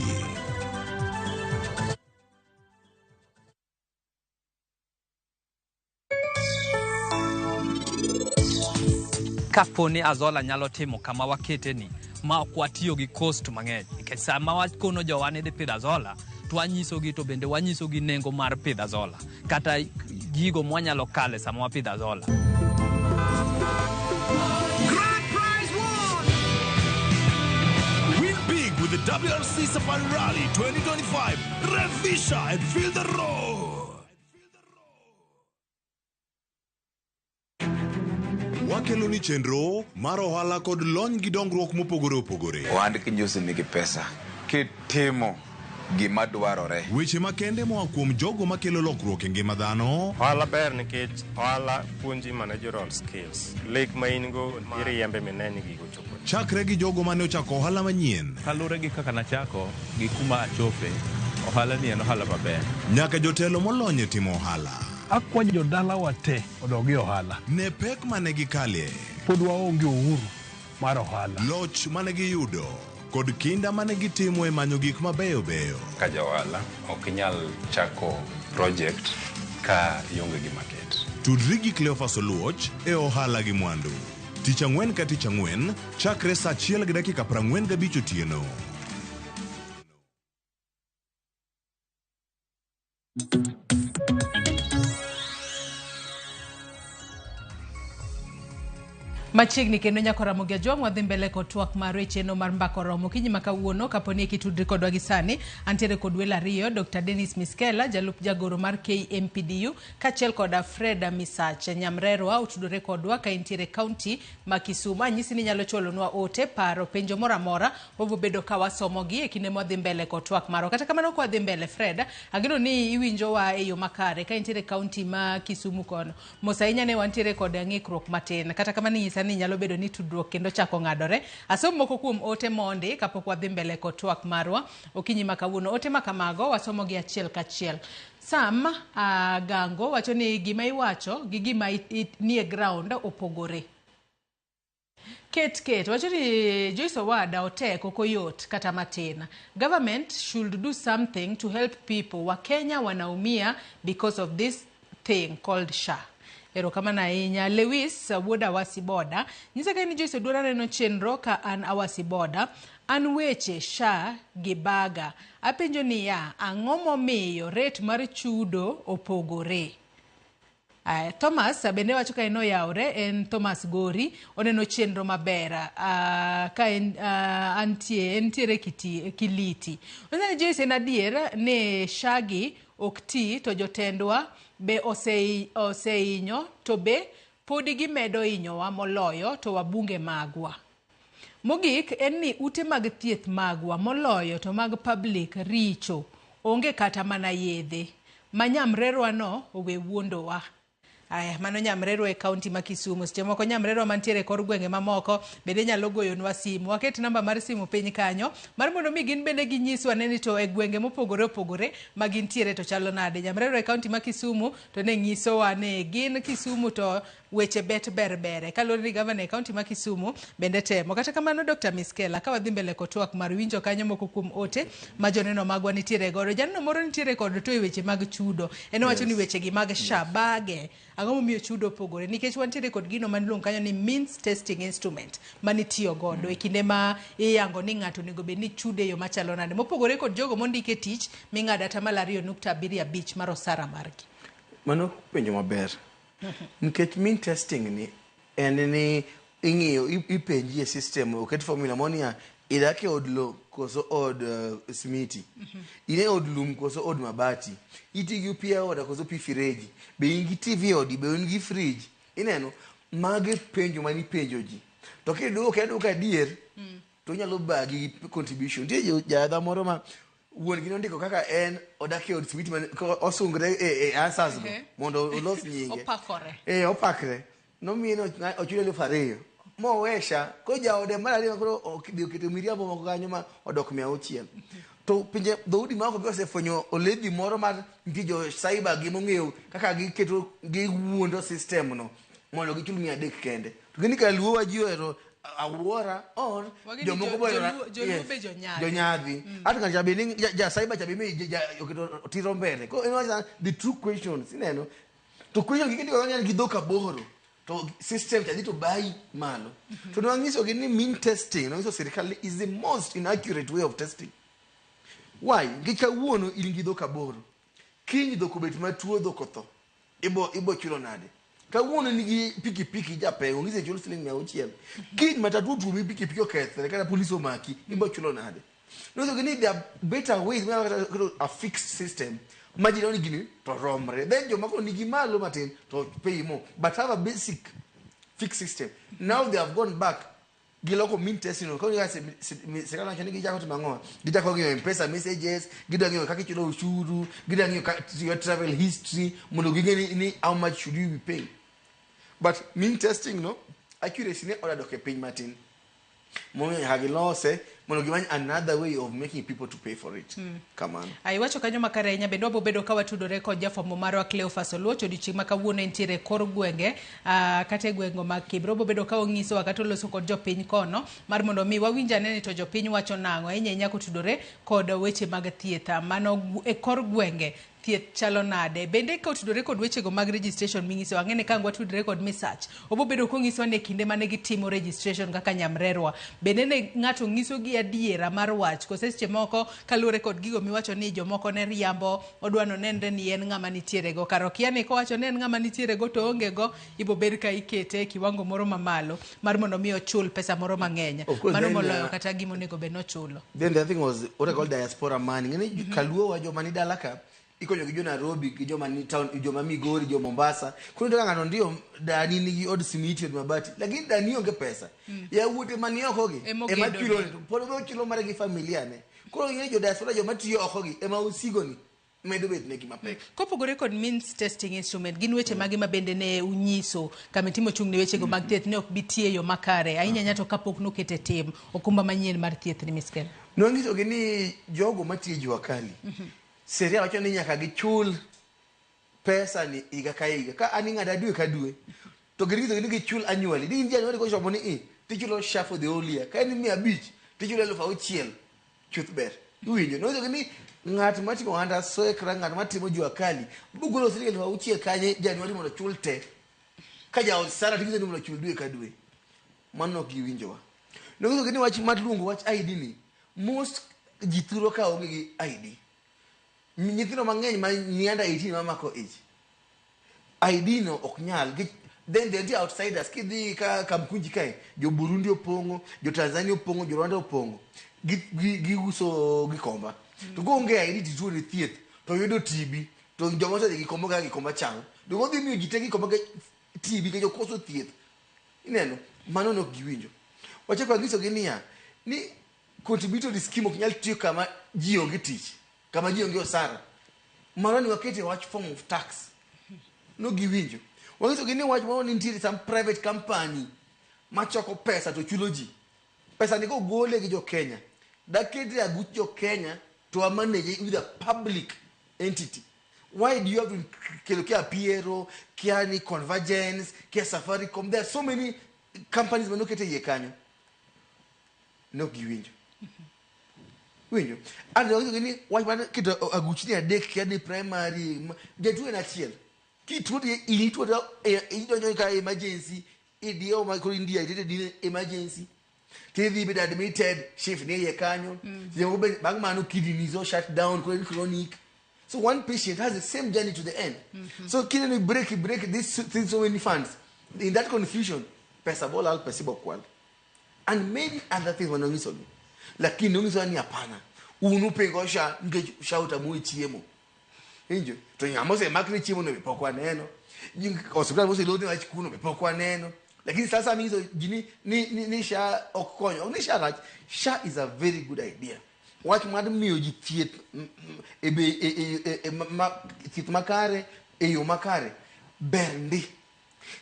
kaponi Azolla nyalo timo kama wakete ni ma ok watiyo gi cost mang'eny nikech sama wakono jowa ni dhi pidho Azolla to wanyisogi to bende wanyisogi nengo mar pidho Azolla kata gigo mwanyalo kale sama wapidho Azolla. With the WRC Safari Rally 2025, Revisha and feel the road. Wakeloni chenro mar ohala kod lony gi dongruok mopogore opogore. Ohand kinyosi nigi pesa kitimo gima dwarore. Weche makende moa kuom jogo makelo lokruok e ngima dhano. Ohala ber nikech ohala puonji managerial skills. Lek ma in go iriembe mineni gigo chopo. Chakre gi jogo mane ochako ohala manyien. Kalure gi kaka nachako gi kuma achope, ohala ni en ohala maber. Nyaka jotelo molony e timo ohala. Akwanyo jodala wate odogi ohala. Ne pek mane gikalie. Pod waonge uhuru mar ohala. Loch mane giyudo kod kinda mane gitimo e manyo gik mabeyo beyo. Ka jaohala ok nyal chako project ka ionge gi market. Tudri gi Cleophas Oluoch e ohala gi mwandu. Tich ang'wen ka tich ang'wen, chakre saa 1:45 otieno. Machiegni kendo nyako Ramogi Ajwang' wadhi mbele kod twak mar cheno mar mbako romo kinyi makawuono kaponi kitudri kodwa gi sani antiere kod welo ariyo Dr. Dennis Miskela jalup jagoro mar KMPDU kachiel kod Freda Misach Nyamrerwa utudore kodwa ka intiere county ma Kisumu. Anyisi ni nyalo chwalonwa ote paro penjo mora mora ovo bedo ka wasomogi e kinde mwadhi mbele kod twak maro. Kata kamano kwa dhi mbele Freda agino ni iwinjowa e yo makare ka intiere county ma Kisumu kono. Mosainya ne wantiere kod ng'ikruok matin kata kamano ni nyalo bedo ni tudruok kendo chako ng'adore. Asom moko kuom ote mondi kapok wadhi mbele kod twak marwa okinyi makawuono. Ote makamago wasomo gi achiel kachiel. Sam Gango wacho ni gima iwacho gi gima nie ground opogore. Ket wacho ni Joyce Owada otek ok oyot kata matin. Government should do something to help people. Wakenya wanaumia because of this thing called SHA. Ero kama na inya Lewis wuoda Wasiboda nyisa ka ni Joyce Odwara neno chenro ka an Awasiboda an weche SHA gi baga apenjo ni ya ang'o momiyo rate mar chudo opogore. Thomas bende wacho ka eno yaure en Thomas Gori oneno chenro mabera ka antiere Kiliti. Onene Joyce en adier ne shagi okti to jotendwa be oseinyo to be podi gimedo inyowa moloyo to wabunge magwa. Mogik en ni ute mag thieth magwa moloyo to mag public richo onge kata mana yedhe. Manyamrerwa no owe wuondowa. Aya mano Nyamrerwa e county ma Kisumu. Seche moko Nyamrerwa mantiere kor gwenge mamoko bende nyalo goyonwa simu. Waket namba mar simu piny kanyo mar mondo mi gin bende ginyiswa neni to e gwenge mopogore opogore ma gintiere to chalo nade. Nyamrerwa e county ma Kisumu to ne nyisowa ne gin Kisumu to weche bet berbere. Kalore ni governor e county ma Kisumu bende temo. Kata kamano Dr. Miskela ka wadhi mbele kod twak mar winjo kanyo moko kuom ote ma joneno magwa nitiere godo. Janno moro nitiere kod to e weche mag chudo. Eno wacho ni weche gi mag SHA bage ang'o momiyo chudo opogore nikech wantiere kod gino manluong kanyo ni means testing instrument manitiyo godo e kinde ma iyango ni ng'ato nego bed ni chude yo machalo nade mopogore kod jogo mondike tich ming'ada tamala 2.75 mar osara margi. Mano penjo maber. Nikech mean testing ni en ni ing'iyo ipenji e system oket formula monia idake od lo koso od smiti. Ine od lum koso od mabati. Itigi pia oda koso pi fireji. Be ingi TV odi be ingi fridge. Ineno mage penjo mani penjo ji. To keduka dier to nyalo bagi contribution. Tie jadha moro ma wuon gi ndiko kaka en odake od smiti man osungre answers go mondo olos nyinge. Opakore. Opakre. No mino ochulo 2,000. Mo wesha ko jaode mara koro okito miriambo moko kanyo ma odok 600. To pinje dhoudi mako bi osefwenyo oledhi moro mar ntijo cyber gi mong'eyo kaka giketo gi wuondo system no mondo gichul 300 kende. To gini ka luwo wajiero awuora or jomoko boyo jonyadhi hata kan jabini ja cyber jabimi okito tiro mbele. Ko eno the true questions ineno to question gikindi ko nyani gidhoka boro to system cha to buy malo to no ngiso gini mean testing no ngiso serikali is the most inaccurate way of testing. Why ngika wuono ilingi doka boro kinyi doko bet matuo doko to ibo chulo nade ka wuono nigi piki ja pe ngise chulo siling 100 kinyi matatu tu mi piki okethre kana police omaki ibo chulo nade no so gini there are better ways we have a fixed system imagine only gini to romre then jo mako nigi malo matin to pay more but have a basic fixed system. Now they have gone back giloko mean testing ko ya sekala chani gija ko mangoa gija ko ngiyo M-Pesa messages gida ngiyo kaki chulo ushuru gida ngiyo your travel history muno gigeni ni how much should you be paying. But mean testing no accuracy ne order doke pay Martin mo hagilo se mono gimany another way of making people to pay for it. Come on. Aiwacho kanyo makare nya bendo bobedo kawa tudore ko jafo maro Cleophas Oluocho di chima kawuono entiere kor gwenge kate gwengo mag Kibro bobedo ka ongiso wakati loso kod jopiny kono mar mondo mi wawinjane ni to jopiny wacho nango enya kutudore kod weche mag thieth mano e kor gwenge thieth chalo nade bende ka utudore kod wechego mag registration mingiso angene kangwa tudore kod research obobedo kongiso ne kinde mane gitimo registration kaka nyamrerwa bende ne ngato ngiso gi adiera mar wach ko seche moko kalure kod gigo miwacho ni jomoko ne riambo odwano nendre ni en ngama nitiere go karo kiani ko wacho ne en ngama nitiere go to onge go ibo ber ka ikete kiwango moro mamalo mar mondo mi ochul pesa moro mang'eny mano moloyo kata gimo nego be no chulo. Then the thing was what I call diaspora money ngene kaluo wa joma ni dalaka ikonyo gi jo Nairobi gi joma ni town joma Migori jo Mombasa kuna ndo ngano ndio dani ni od simiti od mabati lakini dani onge pesa ya wote mani okogi ema kilo podo kilo mara gi familia ne kuna ngene jo diaspora jo matiyo okogi ema usigo ni medo bet neki mapek kopogore kod means testing instrument gin weche magi mabende ne unyiso kamitimo chung ne weche go mag thieth ne ok bitie yo makare ahinya nyato kapok no kete tim okumba manyien mar thieth ni miskel no ngiso gini jogo matiyo jua kali seria wacho ni nyaka gichul pesa ni iga ka iga ka ani ngada dwe ka dwe to girizo ni gichul annually di india ni ko shomo ni tichulo SHA for the whole year ka ni 100 tichulo 6,000 chuth ber uwinjo no so ni ngat matimo anda so ekra ngat matimo jua kali bugulo siling 6,000 kanye January mondo chul te ka ja sara tigizo ni mondo chul dwe ka dwe mano giwinjo wa no so ni wach madlungu wach ID ni most jituro ka onge gi ID nyithino mang'eny ma nianda 18 mamako age ID no oknyal then they are outsiders kidhi ka kamkunji kae jo Burundi opongo jo Tanzania opongo jo Rwanda opongo gi uso gikomba to go onge ID tituo ni thieth to yudo TB to joma to gikombo ga gikomba chang to go dhi miyo jite gikomba ga TB ke jo koso thieth ineno mano no giwinjo wache kwa giso ginia ni contributory scheme oknyal tiyo kama ji onge tich kama ji onge osara marani wakete watch form of tax no giwinjo wangiso gini watch mawoni ntiri some private company machoko pesa to chulo ji pesa niko gole gi jo Kenya dakete aguch jo Kenya to a manage with a public entity. Why do you have to kia Piero, Kiani, Convergence, Kia Safaricom? There are so many companies that are yekanyo. No giwinjo. Winjo. And the why man kita aguchini adek kiani primary getu na chiel. Kitu ilitu ido ka emergency idio ma ko India ide emergency. TV be admitted shift ne yekanyo. Ze bagmanu kidney zo shut down chronic. So one patient has the same journey to the end. So can we break this thing so many funds? In that confusion, pesa bola al pesibo kwal. And many other things wanongiso. Lakini nongiso ni hapana. Unupe ngosha nge shauta mu chiemo. Injo, to nyamo se makri chiemo no bepokwa neno. Hospital mo se lodi wa chikuno bepokwa neno. Lakini sasa mingiso jini ni sha okonyo. Ni sha right. Sha is a very good idea. What madam mioji tiet tiet makare yo makare berndi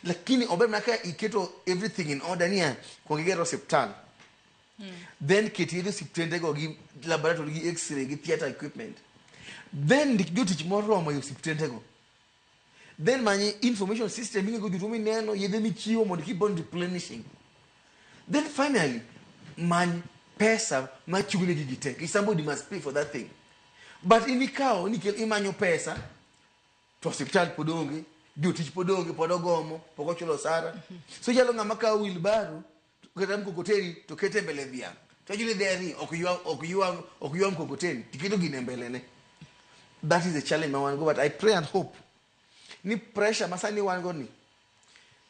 lakini obe mnaka iketo everything in order nia kwa ngero hospital then kitiyo siptende go gi laboratory gi x-ray gi theater equipment then dikjo tich moro mo yo siptende go then many information system ngi go jutumi neno yedhe michiwo mondo keep on replenishing then finally man pesa machugune gigite somebody must pay for that thing but inikao nikel imanyo pesa to hospital podonge jotich podonge podogomo poko chulo sara so jalo ngama ka wilbaro kata mkokoteni to kete mbele dhiang to jule dheri okuywa mkokoteni tikito gine mbele ne. That is the challenge I want to go, but I pray and hope ni pressure masani wango ni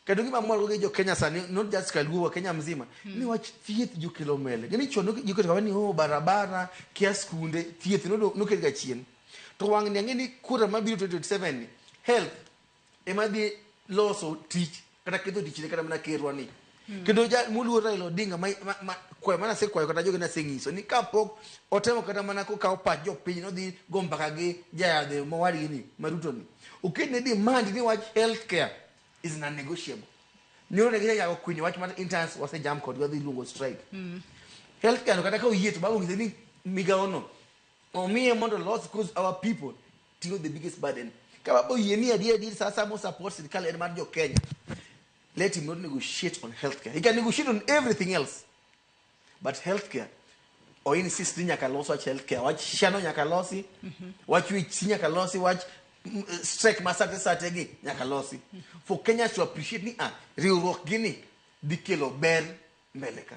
kadungi mamoro ge jo Kenya sani, not just Kaluo, Kenya mzima ni wach thieth jo kilomele gini chono jiko kawani barabara kias kunde thieth no kelga chien to wang ni ngeni kura mabiro 2027 health emadi loso teach kata kedo teach kata mana kerwa ni kedo ja mulu Raila Odinga kwa mana se kwa kata jogo na sengiso ni kapok otemo kata mana ko ka opa jo piny no di gomba kage ja de mowari ni maruto ni ukene demand ni wach healthcare is non-negotiable. Nyo ne ya kunyo wach man interns wase jam code go lungo strike. Healthcare no kata ka uyeto babu ngizeni migaono. O me mondo loss cause our people to know the biggest burden. Kababo yeni adi sasa mo support serikali en marjo Kenya. Let him not negotiate on healthcare. He can negotiate on everything else. But healthcare o insist nyaka loss wach healthcare. Wach shano nyaka losi. Wach wi nyaka losi wach strike masate sategi nyaka losi. For Kenya to appreciate ni riwruok gini dikelo ber mbeleka.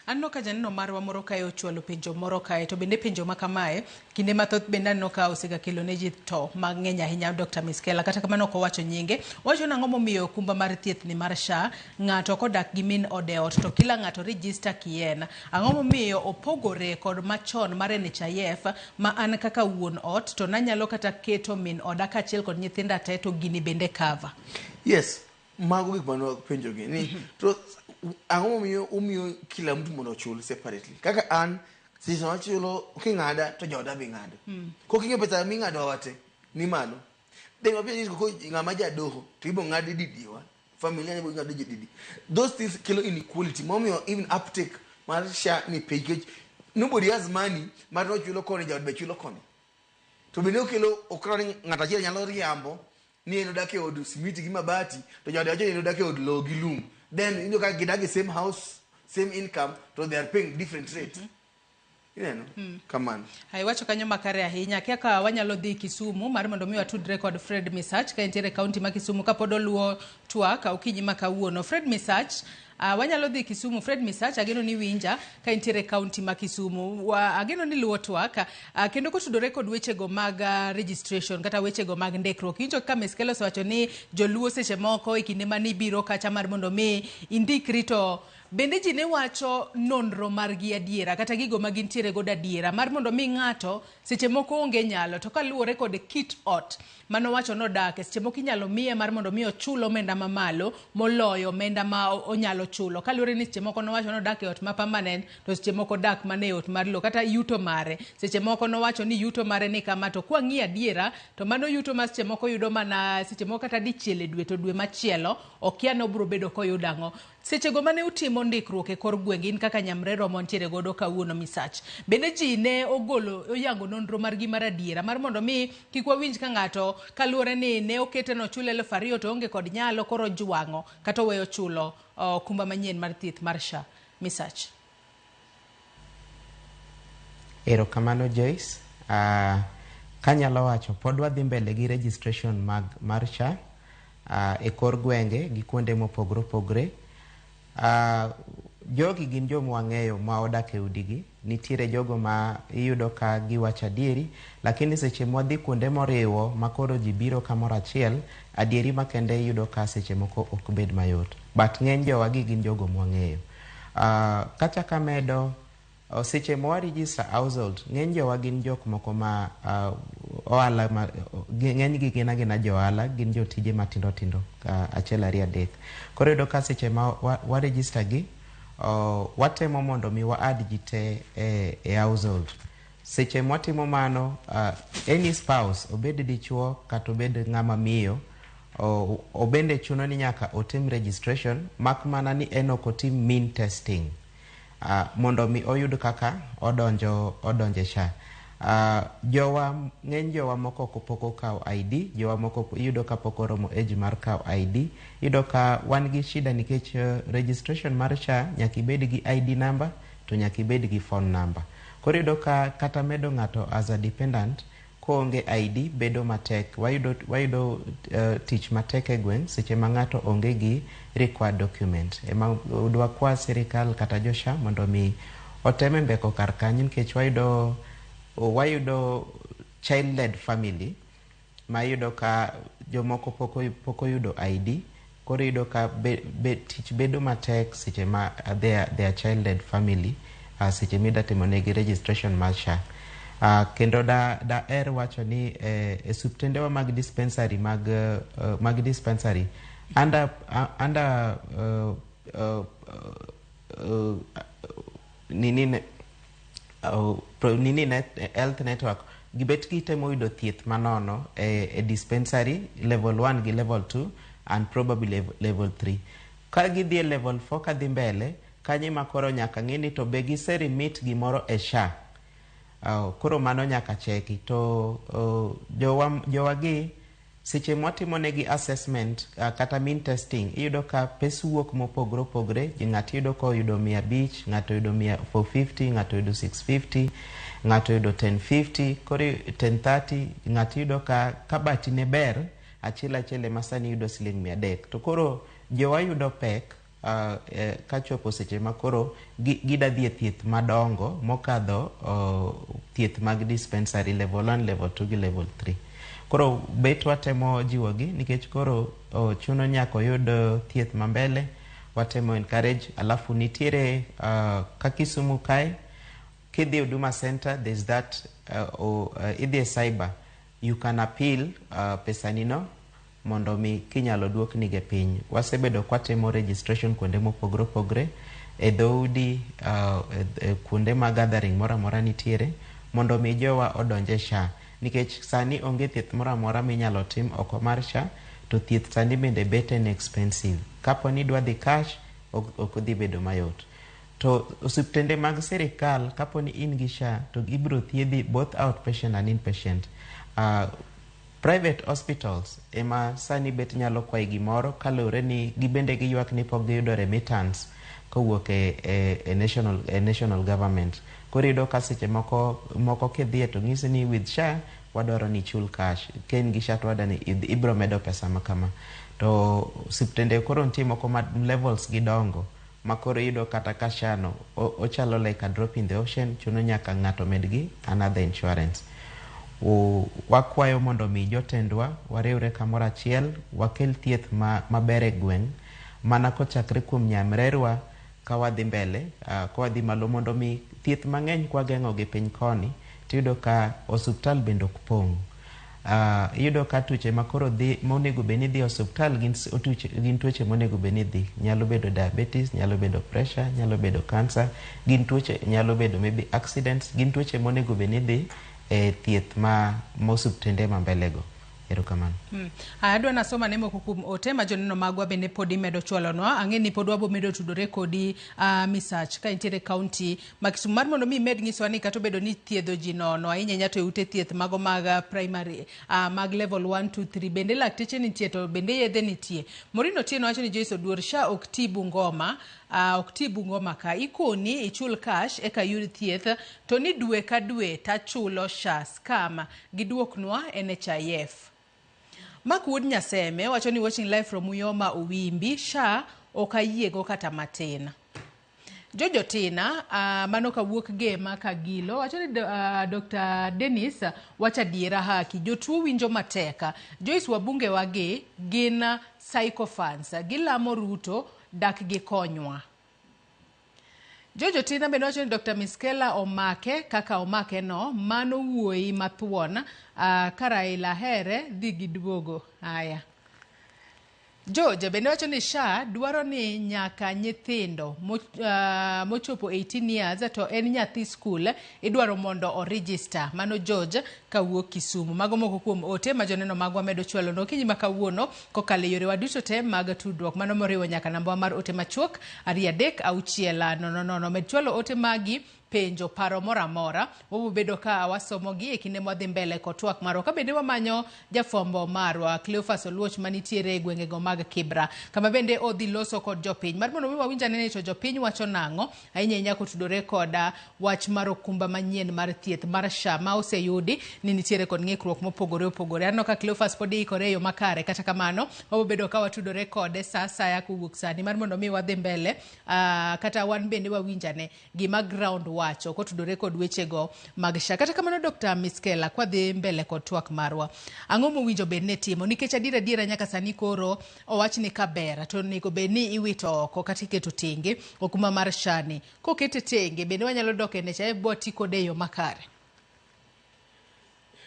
Anno ka janino marwa moro kae ochwalo penjo moro kae to bende penjo makamae kinde mathoth bende anno ka osega kelo ne ji to mang'eny ahinya Dr. Miskela kata kamano ok owacho nyinge. Wacho nang'o momiyo okumba mar thieth ni mar SHA ng'ato kodak gi min ode ot to kila ng'ato register kien. Ang'o momiyo opogore kod machon mar NHIF ma an kaka wuon ot to nanyalo kata keto min oda kaachiel kod nyithinda te to gini bende cover. Yes, mago gik mano penjo gi ni to ang'o umiyo kila mtu mondo chul separately. Kaka an sisi wachulo king'ada to joda bi ng'ado. Ko kinge pesa mi ng'ado wate ni malo. Dengo pia ni ko ng'ama jadoho to ibo ng'adi didiwa. Familia ni bo ng'ado didi. Those things kill inequality. Momiyo even uptake mar SHA ni package. Nobody has money mar no chulo koni jod be chulo koni. To bende okelo okrani ng'ata achiel nyalo riambo ni eno dake od simiti gi mabati to jod achiel eno dake od lo gi lum. Then you know get the same house, same income, so they are paying different rates. You know, come on. Hai wacho kanyo makare ahinya kaka wanyalo dhi Kisumu mar mondo mi watudre kod Fred Misach ka entiere county ma Kisumu ka pod oluwo twak okinyi ma kawuono. Fred Misach wanyalo dhi Kisumu. Fred Misach ageno ni winja ka entiere county ma Kisumu ageno ni luwo twak kendo kotudore kod wechego mag registration kata wechego mag ndikruok. Injo ka Miskela osewacho ni joluo seche moko e kinde mani biro kacha mar mondo mi indikri to bende ji ne wacho nonro margi adiera kata gigo magintiere godo adiera mar mondo mi ng'ato seche moko onge nyalo to kaluwore kod kit ot mano wacho no dake seche moko inyalo miye mar mondo mi ochulo omenda mamalo moloyo omenda ma onyalo chulo kaluwore ni seche moko no wacho no dake ot ma permanent to seche moko dak mane ot mar lo kata yuto mare seche moko no wacho ni yuto mare ni kama to kwa ng'i adiera to mano yuto ma seche moko yudo mana seche moko kata dichiel e dwe to dwe machielo okia no bro bedo koyudo ang'o. Seche go mane utimo ndikruok e kor gwenge in kaka Nyamrero montiere godo kawuono Misach bende ji ne ogolo oyango nonro margi mar adiera mar mondo mi kik wawinj ka ng'ato kaluwore ni ne okete no chulo 2,000 to onge kod nyalo koro jwang'o kata weyo chulo kumba manyien mar thieth mar SHA. Misach. Erokamano Joyce. Kanyalo wacho pod wadhi mbele gi registration mar SHA e kor gwenge gi kuonde mopogore opogore. Jogi gin jomo wang'eyo ma odak e udigi. Nitiere jogo ma iyudo ka giwacho adieri, lakini seche mwadhi kuonde moriwo makoro ji biro kamoro achiel, adieri makende iyudo ka seche moko ok bed mayot. But ng'eny jowagi gin jogo mwang'eyo. Kata kamedo seche mwa register household, ng'eny jowa gin jok moko ma ohala ng'eny gi gin agina johala, gin jotije matindo tindo achiel ariyo adek. Koro iyudo ka seche ma wa register gi watemo mondo mi wa add ji te e household. Seche mwatimo mano any spouse obed dichuo kata obed ng'ama miyo obende chuno ni nyaka otim registration mak mana ni en ok otim mean testing mondo mi oyud kaka odonje SHA. Ng'eny jowa moko pok okawo ID, jowa moko iyudo ka pok oromo age mar kawo ID. Iyudo ka wan gi shida nikech registration mar SHA nyaka ibed gi ID number to nyaka ibed gi phone number. Koro iyudo ka kata medo ng'ato as a dependent koonge ID bedo matek. Wayudo tich matek e gweng' seche ma ng'ato onge gi required document. Ema udwa kwa sirikal kata josha mondo mi oteme mbeko kar kanyo nikech wayudo child-led family ma yudo ka jomoko pok oyudo ID. Koro yudo ka tich bedo matek seche ma their child-led family seche mida timonegi registration mar SHA. Kendo da wacho ni subtendewa mag dispensary mag dispensary under health network gibet gitemo yudo thieth manono e dispensary level 1 gi level 2 and probably level 3. Ka gidhi level 4 ka dhi mbele kanyi ma koro nyaka ng'ini to be giserimit gimoro e SHA. Koro mano nyaka cheki to jowagi seche mwatimonegi assessment kata mean testing iyudo ka pes wuok mopogre opogre. Ng'ato yudo ko yudo 500, ng'ato yudo 450, ng'ato yudo 650, ng'ato yudo 1050, koro 1030, ng'ato yudo ka bati ne ber achiel masani yudo siling 300. To koro jowa yudo pek ka chopo seche ma koro gida dhi e thieth madongo mokadho thieth mag dispensary level 1, level 2 gi level 3. Koro bet watemo jiwogi nikech koro chuno nyako yud thieth mambele, watemo encourage. Alafu nitiere ka Kisumu kae kidhi Huduma Center, there's that idhi cyber, you can appeal pesanino mondo mi kinyalo duok nige piny. Wasebedo kwatemo registration kuonde mopogre opogre e dhoudi kuonde ma gathering mora nitiere mondo mi jowa odonje SHA nikech sani onge thieth mora minyalo tim oko mar SHA to thieth sani bende beten expensive. Kapo ni dwa dhi cash ok dhi bedo mayot. To osiptende mag sirikal kapo ni in gi SHA to ibro thiedhi both outpatient and inpatient. Private hospitals ema sani bet nyalo kwayi gimoro kalure ni gibende giywak ni pok giyudo remittance kowuok e national government. Koro yudo ka seche moko kidhie to ng'isi ni with SHA wadwaro ni chul cash, ken gi SHA to wadani ibro medo pesa makama. To osiptende koro nitie moko ma levels gidongo ma koro yudo kata ka SHA no ochalo like a drop in the ocean, chuno nyaka ng'ato medgi another insurance. Wakwayo mondo mi jotendwa wariwre kamoro achiel wakel thieth maber e gweng' mana kochakre kuom nyamrerwa ka wadhi mbele ka wadhi malo mondo mi thieth mang'eny kwa geng'o gi piny koni tiyudo ka osuptal bende ok pong'. Iyudo ka tuoche ma koro monego beni dhi osuptal gin tuoche monego beni dhi, nyalo bedo diabetes, nyalo bedo pressure, nyalo bedo cancer, gin tuoche nyalo bedo maybe accidents, gin tuoche monego beni dhi thieth mosuptende mambelego. Erokamano. Adwa nasoma nemo kukum ote ma joneno magwa bende podi medo chwalonwa. Ang'e ni pod wabo medo tudore kodi misach ka intiere county ma Kisumu mar mondo mi med ng'iswa ni kata bedo ni thiedho ji nono ahinya nyato ute thieth mago mag primary mag level 1 2 3 bende lakteche nitie to bende yedhe nitie. Morino Tieno wacho ni Joyce Oduor SHA ok ti Bungoma ka ikoni ichul cash eka yud thieth to ni dwe ka dwe tachulo SHA scam giduoknwa NHIF. Mark Wood Nyaseme wacho ni watching live from Uyoma Uwimbi SHA okayiego kata matin. Jojo Tina mano kawuok Gema Kagilo wacho ni Dr. Dennis wacha diera haki jotuo winjo mateka. Joyce wabunge wage gin psychophants gilamo Ruto dak gi konywa. Jojo Tina bende wacho ni Dr. Miskela omake kaka omake no mano wuoi mathuon Karaila here dhi giduogo. Aya. George bende wacho ni SHA dwaro ni nyaka nyithindo mochopo 18 years to en nyathi school idwaro mondo o register. Mano George kawuok Kisumu. Mago moko kuom ote ma joneno magwa medo chwalo no kinyi makawuono kokale yore waduto te mag tudruok mano moriwo nyaka namba mar ote machuok 336 no med chwalo ote magi penjo paro moramora wabobedo ka wasomogi e kinde mwadhi mbele kotwak marwa ka bende wamanyo jafombo marwa Cleophas Oluoch manitiere e gwengego mag Kibra kama bende odhi loso kod jopiny mar mondo wawinja nene to jopiny wacho nang'o ahinya kotudore koda wach mar okumba manyien mar thieth mar SHA ma oseyudi ni nitiere kod ng'ikruok mopogore opogore. Anno ka Cleophas pod ikore yo makare kata kamano wabobedo ka watudore kode sa asaya kuwuok sani mar mondo mi wadhi mbele kata wan bende wawinjane gima ground wacho kotudore kod wechego mag SHA. Kata kamano Dr. Miskela kwadhi mbele kod twak marwa ang'o mowinjo bed ne timo nikech adiera nyaka sani koro owachni kaber to nego bed ni iwito oko kata iketo tenge okuma mar SHA ni kokete tenge bende wanyalo dok e NHIF boti kode yo makare.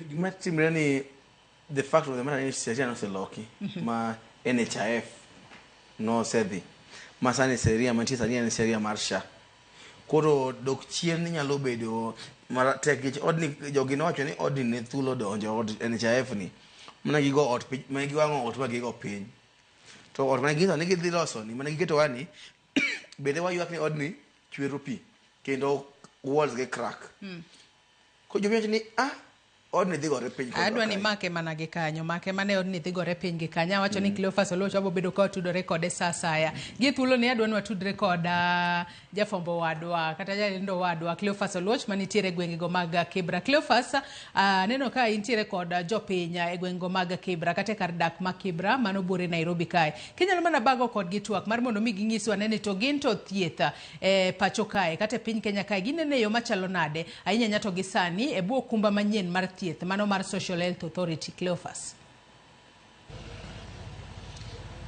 Gima timre ni the fact of the matter is sheria no se loki ma NHIF no sedhi ma sani sheria mantie sani en sheria mar SHA koro dok chien nyalo bedo mar tek odni jogi nowacho ni odni ne thulo donjo od NHIF ni mana gigo ot ma giwango ot ma gigo piny to ot ma gigo ne gidhi loso ni mana giketo wani bende wayuak ni odni chwero pi kendo walls ge crack ko jomiyo ni odni dhi gore piny adwa ni make mana gi kanyo make mane odni dhi gore piny gi kanyo wacho ni Cleophas Oluoch wabobedo ka tudore kode sa asaya gi thuolo ni adwa ni watudre koda jafombo wadwa kata jalindo wadwa Cleophas Oluoch manitiere gwengego mag Kibra. Cleophas neno ka intiere koda jopiny e gwengego mag Kibra kata kar dak ma Kibra mano bore Nairobi kae kinyalo mana bago kod gi twak mar mondo mi ginyiswa nene to gin to thieth pacho kae kata piny Kenya kae ginene yo machalo nade ahinya nyato gi sani e bwo kumba manyien mar thieth mano mar Social Health Authority. Cleophas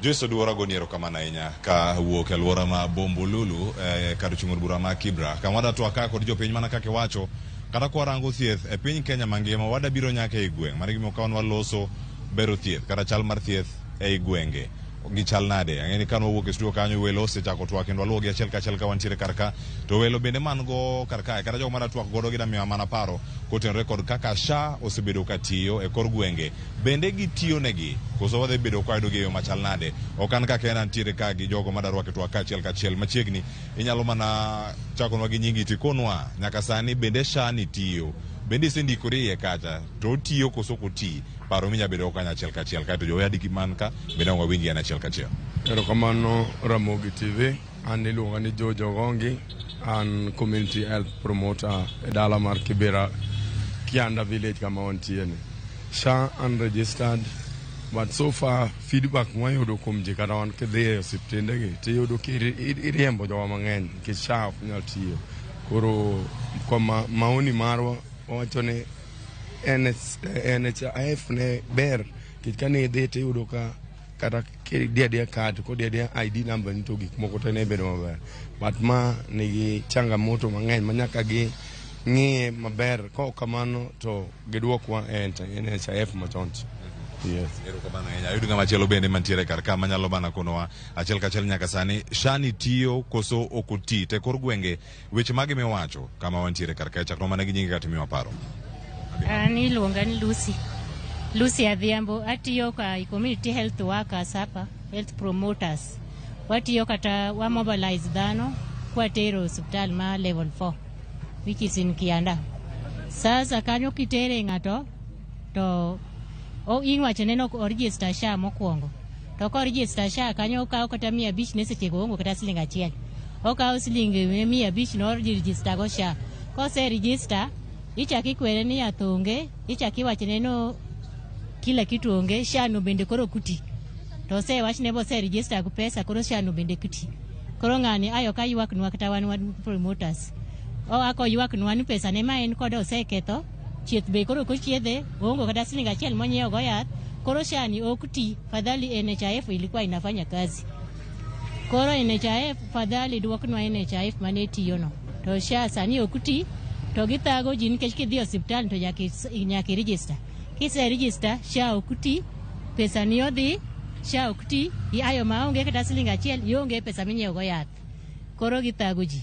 Joyce Oduora goniero kamana ahinya ka wuok e alwora ma Bombolulu kar chung'ur bura ma Kibra kama wadatuaka kod jopiny mana kaka wacho kata kwarango thieth e piny Kenya mangima wadabiro nyaka e gweng' mane gimo kawan waloso bero thieth kata chal mar thieth e gwenge gi chal nade ang'eni kan wawuok e studio kanyo welo osechako twak kendo waluwo gi achiel kachiel ka wantiere karka to welo bende man go karka kata jogo mana twak godo gi damiyo mana paro kotenore kod kaka SHA osebedo ka tiyo e kor gwenge bende gitiyo negi koso wadhi bedo ka yudo gi yo machal nade okan kaka en antiere ka gi jogo madarwake twak kachiel machiegni inyalo mana chakonwa gi nyingi tikonwa nyaka sani bende SHA ni tiyo bende sendikore iye kacha to tiyo koso koti paro minya bedo kanya achiel kato jowadi giman ka bende wawinji an achiel kachiel. Erokamano Ramogi TV an iluonga ni Jojo Gongi an community health promoter e dala mar Kibera Kianda village kama wantieni SHA unregistered but so far feedback mwayudo kuom ji kata wan kidhi e osiptende gi tiyudo iriembo jowa mang'eny nikech SHA ok nyal tiyo koro kwa maoni marwa wacho ni NHIF ne ber kich kane idhi tiyudo ka kata dia card ko dia ID number nito gik moko te ne bedo maber but ma nigi changamoto mang'eny manyaka gi ng'iye maber ko kamano to gidwokwa NHIF machon. Yes. Erokamano ahinya. Ayudo ng'ama chielo bende mantiere kar ka manyalo mana konowa achiel kachiel nyaka sani SHA ni tiyo koso ok oti te kor gwenge weche mage miwacho kama wantiere kar ka chakno mana gi nyingi kata miwa paro. Ani luonga ni Lucy Adhiambo atiyo ka community health workers hapa health promoters watiyo kata wa mobilize dhano kwa tero hospital ma level 4 which is in Kianda. Sasa kanyo kitere ng'ato to ing'wacho neno register SHA mokwongo to ko register SHA kanyo okaw kata 500 ne seche go ongo kata siling achiel okaw siling 500 no register go SHA ko se register ichaki kwere ni athonge ichaki wachne no kila kitu onge SHA no bende koro kuti to se wachne bo se register ku pesa koro SHA no bende kuti koro ng'ani ayo ka ywak nwa kata wan promoters ako ywak nwa ni pesa ne ma en kod oseketho chieth be koro ko chiedhe ongo kata siling achiel monyiewo go yath koro SHA ni okuti fadhali NHIF ilikuwa inafanya kazi koro NHIF fadhali duoknwa NHIF mane tiyo no to SHA sani okuti to githago ji nikech kidhi osiptal to nyaki register kise register SHA okuti pesa ni odhi SHA okuti ayo maonge kata siling achiel ionge pesa minyiewo go yath koro githago ji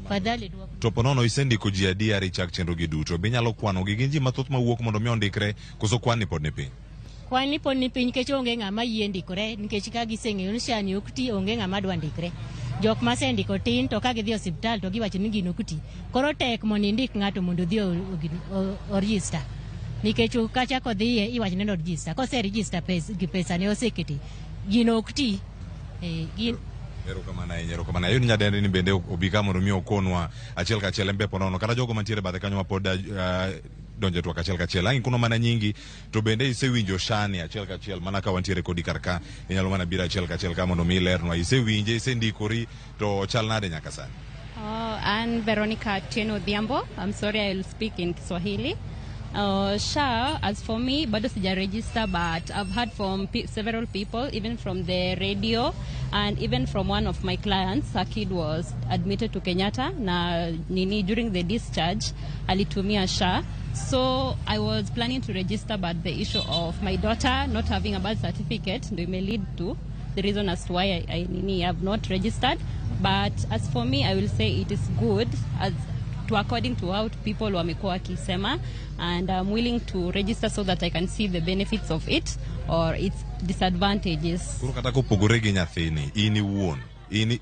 fadhali duok. To ponono isendiko ji adiari chak chenro gi duto be nyalo kwano gi gin ji mathoth mawuok mondo mi ondikre koso kwan ni pod ni piny. Kwan ni pod ni piny nikech onge ng'ama yie ndikore nikech ka giseng'eyo ni SHA ni okuti onge ng'ama dwa ndikre jok masendiko tin to ka gidhi osiptal to giwacho ni gino kuti koro tek mondo indik ng'ato mondo odhi orejista nikech kachako dhiye iwacho ni orejista kose rejista gi pesa ne oseketi gino ok ti erokamana yun nyadendi ni bende obi ka mondo mi okonwa achiel kachiel embe ponono kata jogo mantiere bathe kanyo mapod donje twak achiel kachiel angi kuno mana nyingi to bende isewinjo shani achiel kachiel mana ka wantiere kodi karka inyalo mana bira achiel kachiel ka mondo mi lernwa isewinje isendikori to chal nade nyaka sani. I'm Veronica Tieno Odhiambo. I'm sorry, I'll speak in Kiswahili. SHA, as for me, bado sija register, but I've heard from several people, even from the radio, and even from one of my clients. Her kid was admitted to Kenyatta na nini during the discharge, alitumia SHA. So I was planning to register, but the issue of my daughter not having a birth certificate may lead to the reason as to why I have not registered. But as for me, I will say it is good as to according to how people wamekuwa wakisema, and I'm willing to register so that I can see the benefits of it or its disadvantages. Kuro kata kopogore gi nyathini ini wuon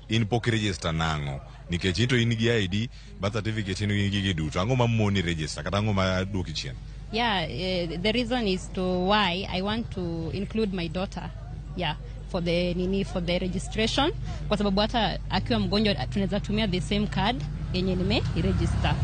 in pok register nango nikech into in gi ID birth certificate in gi duto ango mamoni register kata ango ma duoki chien. Yeah, the reason is to why I want to include my daughter. Yeah, for the registration kwa sababu hata akiwa mgonjwa tunaweza tumia the same card yenye register.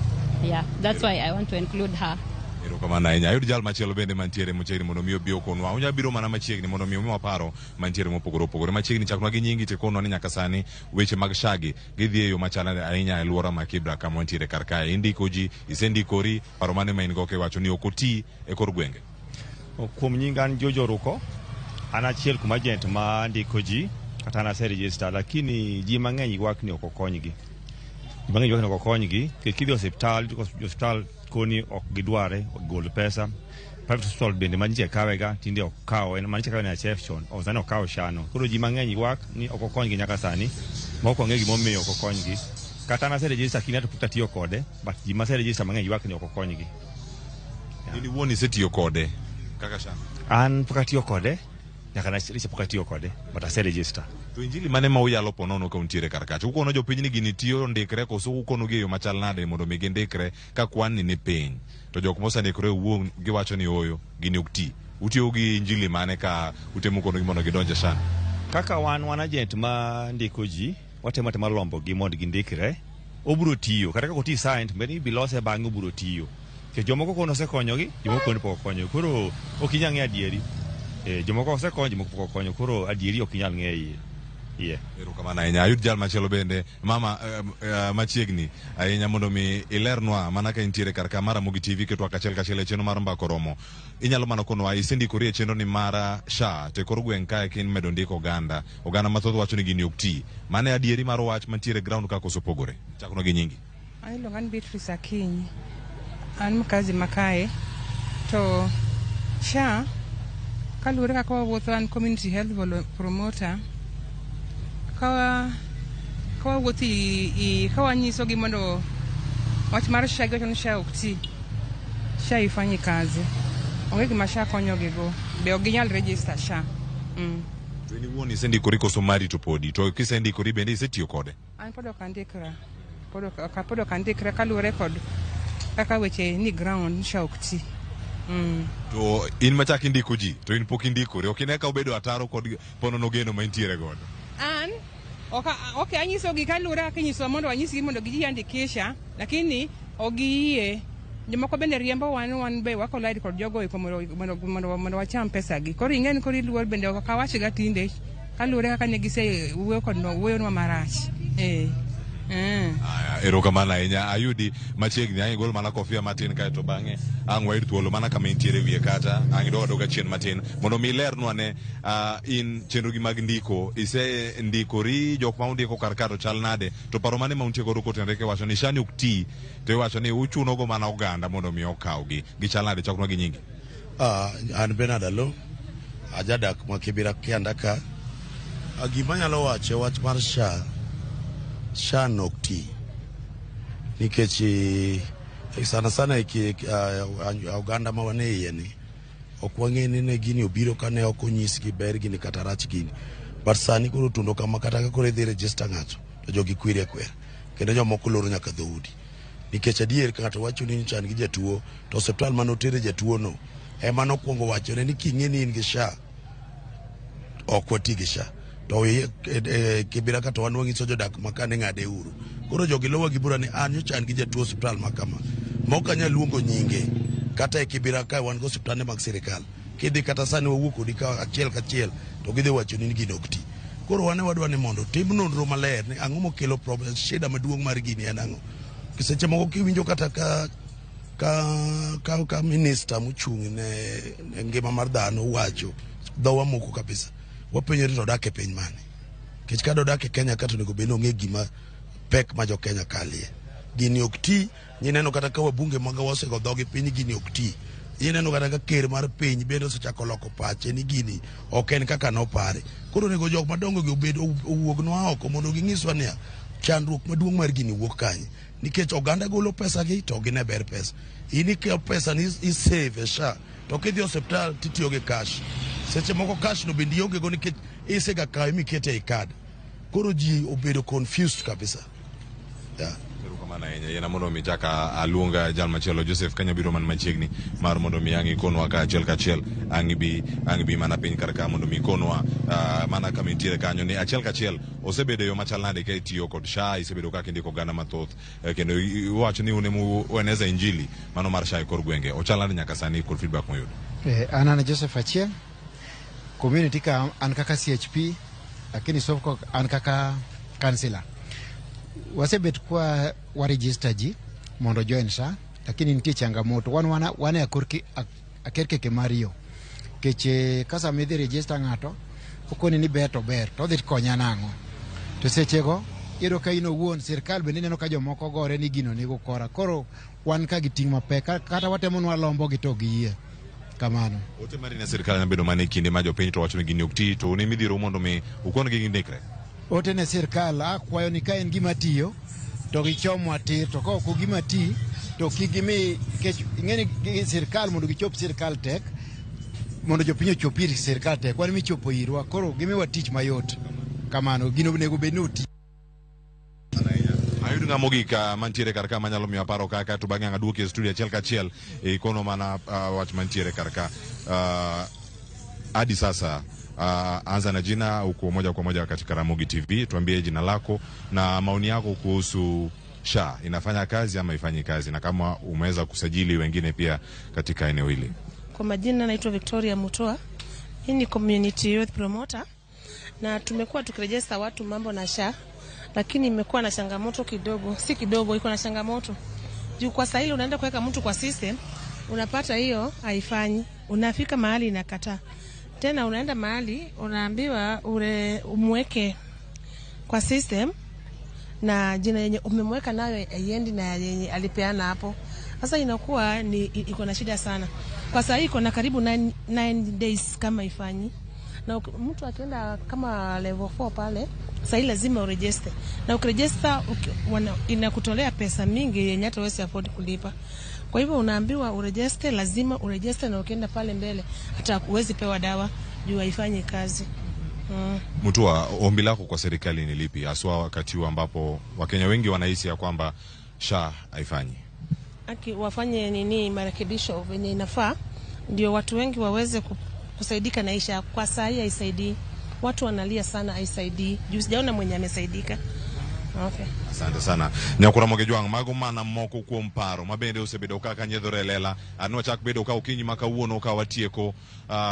Yeah, that's why I want to include her. Erokamana enya ayud jal machielo bende mantiere mochegni mondo mi obi okonwa unya biro mana machiegni mondo mi waparo mantiere mopogore opogore machiegni chaknwa gi nyingi tekono ni nyaka sani weche mag shagi gidhi e yo machalare ahinya e luora ma Kibra kama wantiere karka indiko ji isendikori paro mane ma in go kewacho ni okoti e kor gwenge. Kuom nyinga an Jojo Ruko an achiel kuom agent ma ndiko ji kata na register lakini ji mang'eny ywak ni ok okonygi. Bang'e ywak ni ok okonygi kidhi hospital koni ok gidware gol pesa private hospital bende mantie kawega tinde ok kawo en mantie kawo na exception o zano kawo shano koro ji mang'eny ywak ni ok okonygi nyaka sani moko ng'e gimomiyo ok okonygi kata na register kinato pok tiyo kode but ji ma register mang'eny ywak ni ok okonygi. Ini wuoni setiyo kode kaka shano an pok atiyo kode nyaka na register pok atiyo kode but ase register. To injili mane ma uyalo ponono ka untiere karkacha ukono jopiny ni gini tiyo ndikre koso ukono gi yo machal nade mondo mi gindikre ka kwan ni piny to jok mosendikre wuon giwacho ni oyo gini ok ti utiyo gi injili mane ka utemo kono gi mondo gidonje SHA. Kaka wan agent ma ndiko ji watemo tema lombo gi mondo gindikre obro tiyo kata ka oti signed beni bilose bang'e obro tiyo ke jomoko kono osekonyogi jomoko ne pok okonyo koro ok inyal ng'e adieri jomoko osekonyo jomoko pok okonyo koro adieri ok inyal ng'e Erokamana ahinya ayud jal machielo bende mama machiegni ahinya mondo mi ilernwa mana ka intiere karka mara Mogi TV ketwa kachiel kachiel e chenro mar mbako romo inyalo mana konwa isendikori e chenro ni mara SHA te kor gweng' kae kin medo ndiko oganda mathoth wacho ni gini ok ti mane adieri mar wach mantiere ground kako osopogore chakno gi nyingi. Iluonga ni Beatrice Akinyi an mkazi makae to SHA kaluwore kaka wawuotho an community health promoter kawa wuothi kawa nyiso gi mondo wach mar SHA gi wacho ni SHA ok ti SHA ifanyi kazi onge gima SHA konyo gigo be ok ginyal register SHA. To ni wuoni isendikori koso mari to podi to kisendikori bende isetiyo kode? An pod ok andikra pod ok andikra kaluwore kod kaka weche ni ground SHA ok ti. To in machak indiko ji to in pok indikori ok ine ka obedo ataro kod ponono geno ma intiere godo? An ok anyiso gi kaluwore kaka inyiso mondo wanyisgi mondo gijiandikisha lakini ogiyie jomoko bende riembo wan be wakolide kod jogo mondo wacham pesa gi koro ing'eni koro iluor bende ok awach ga tinde kaluwore kaka ne gise wuoyo marach. Erokamana ahinya ayudi machiegni ang' igol mana kofia matin kae to bang'e ang' wayud thuolo mana kama intiere wiye kata ang' idoga chien matin mondo mi ilernwa ne in chenro gi mag ndiko isendikori jok ma undiko kar ka to chal nade to paro mane ma untie godo kotenre ke wacho ni SHA ni ok ti to iwacho ni uchuno go mana oganda mondo mi okawgi gichal nade chaknwa gi nyingi. An Bernard Alo ajadak ma Kibra Kianda ka gima nyalo wacho wach mar SHA nok ti nikech sana sana oganda ma wane iye ni ok wang'e ni gini obiro kane ok onyisgi ber gini kata rach gini but sani koro tundo kama kata ka koro idhi register ng'ato to jogi kwiri kwera kendo jomoko loro nyaka dhoudi nikech adier kata wacho ni chan gi jatuo to hospital manotere jatuo no ema nokuongo wachone ni king'eni in gi SHA ok wati gi SHA to Kibera kata wan wangiso jodak makane ng'ade uru koro jogi lowa gi bura ni an nyochan gi jatuo hospital makama mokanya luongo nyinge kata Kibera ka wan go hospitande mag sirikal kidhi kata sani wawuok kodi ka achiel kachiel to gidhi wachoni ni gin ok ti koro wane wadwa ni mondo tim nonro maler ni ang'o mokelo problem shida maduong' mar gini en ang'o seche moko kiwinjo kata ka minister mochung' ne ngima mar dhano wacho dhowa moko kabisa wapenjore to dak e piny mane kech ka dodak e Kenya kata onego bed ni ong'e gima pek ma jo Kenya kalie gini ok ti nyineno kata ka wabunge maga wasego dhogi piny gini ok ti nyineno kata ka ker mar piny bende osechako loko pache ni gini ok en kaka nopare koro onego jok madongo gi obed owuognwa oko mondo ginyiswa niya chandruok maduong' mar gini wuok kanye nikech oganda golo pesa gi to gine ber pesa ini ke pesa ni isave SHA to kidhi hospital titiyo gi cash seche moko cash no bende ionge go nikech isega kawe mikete e card koro ji obedo confused kabisa yena mondo mi chaka aluonga jal machielo Joseph Kanya biro man machiegni mar mondo mi yangi konwa ka achiel angi bi mana piny karka mondo mi konwa mana kama intiere kanyo ni achiel osebedo yo machal nade ka itiyo kod SHA isebedo ka kindiko gana mathoth kendo iwacho ni unemu ueneza injili mano mar SHA kor gwenge ochal nade nyaka sani kod feedback moyudo Anana Joseph Achieng community ka an kaka CHP lakini soko an kaka councillor wasebet kwa waregister ji mondo join SHA lakini nitie changamoto wana akerke ke Mario keche kasa midhi register ng'ato okoni ni ber to dhi konya nang'o to sechego iro ka ino wuon sirkal bende neno ka jomoko gore ni gino nigo kora koro wan ka giting' mapek kata watemo nwa lombo gi to giyie kamano ote mari na sirkal nyambedo mane kinde ma jopiny to wacho ni gini ok ti to ne midhiro mondo mi ukon gi gindikre ote ne sirkal akwayo ni ka en gima tiyo to gichomwa tir to ka ok gima ti to kigimi ng'eni sirkal mondo gichop sirkal tek mondo jopiny ochop ir sirkal tek wan michopo irwa koro gimiwa tich mayot kamano gino nego bed ni oti ayudo ng'amo gik mantiere karka manyalo miyo aparo kaka to bang'e aduoke studio achiel kachiel ikono mana wach mantiere karka hadi sasa anza na jina uko moja kwa moja katika Ramogi TV tuambie jina lako na maoni yako kuhusu SHA inafanya kazi ama ifanyi kazi na kama umeweza kusajili wengine pia katika eneo hili. Kwa majina naitwa Victoria Mutoa. Hii ni community youth promoter na tumekuwa tukirejesta watu mambo na SHA lakini imekuwa na changamoto kidogo, si kidogo, iko na changamoto. Juu kwa sahili unaenda kuweka mtu kwa system, unapata hiyo haifanyi. Unafika mahali inakataa. Tena unaenda mahali unaambiwa umweke kwa system na jina yenye umemweka nayo haiendi na yenye alipeana hapo. Sasa inakuwa ni iko na shida sana. Kwa sasa iko na karibu 9 days kama ifanyi. Na mtu akienda kama level 4 pale, sasa lazima uregister. Na ukiregister inakutolea pesa mingi yenye hata wewe afford kulipa. Kwa hivyo unaambiwa uregister, lazima uregister na ukienda pale mbele hata huwezi pewa dawa juu haifanyi kazi. Mutua, ombi lako kwa serikali ni lipi haswa wakati ambapo Wakenya wengi wanahisi ya kwamba SHA haifanyi? Wafanye nini marekebisho venye inafaa ndio watu wengi waweze kusaidika na SHA. Kwa saa hii haisaidii. Watu wanalia sana haisaidii. Juu sijaona mwenye amesaidika. Okay. Asante sana. Nyakura Mogejwang mago mana moko kuom paro mabende osebedo kaka nyedhore lela anwa chak bedo ka okinyi maka wuono ka watieko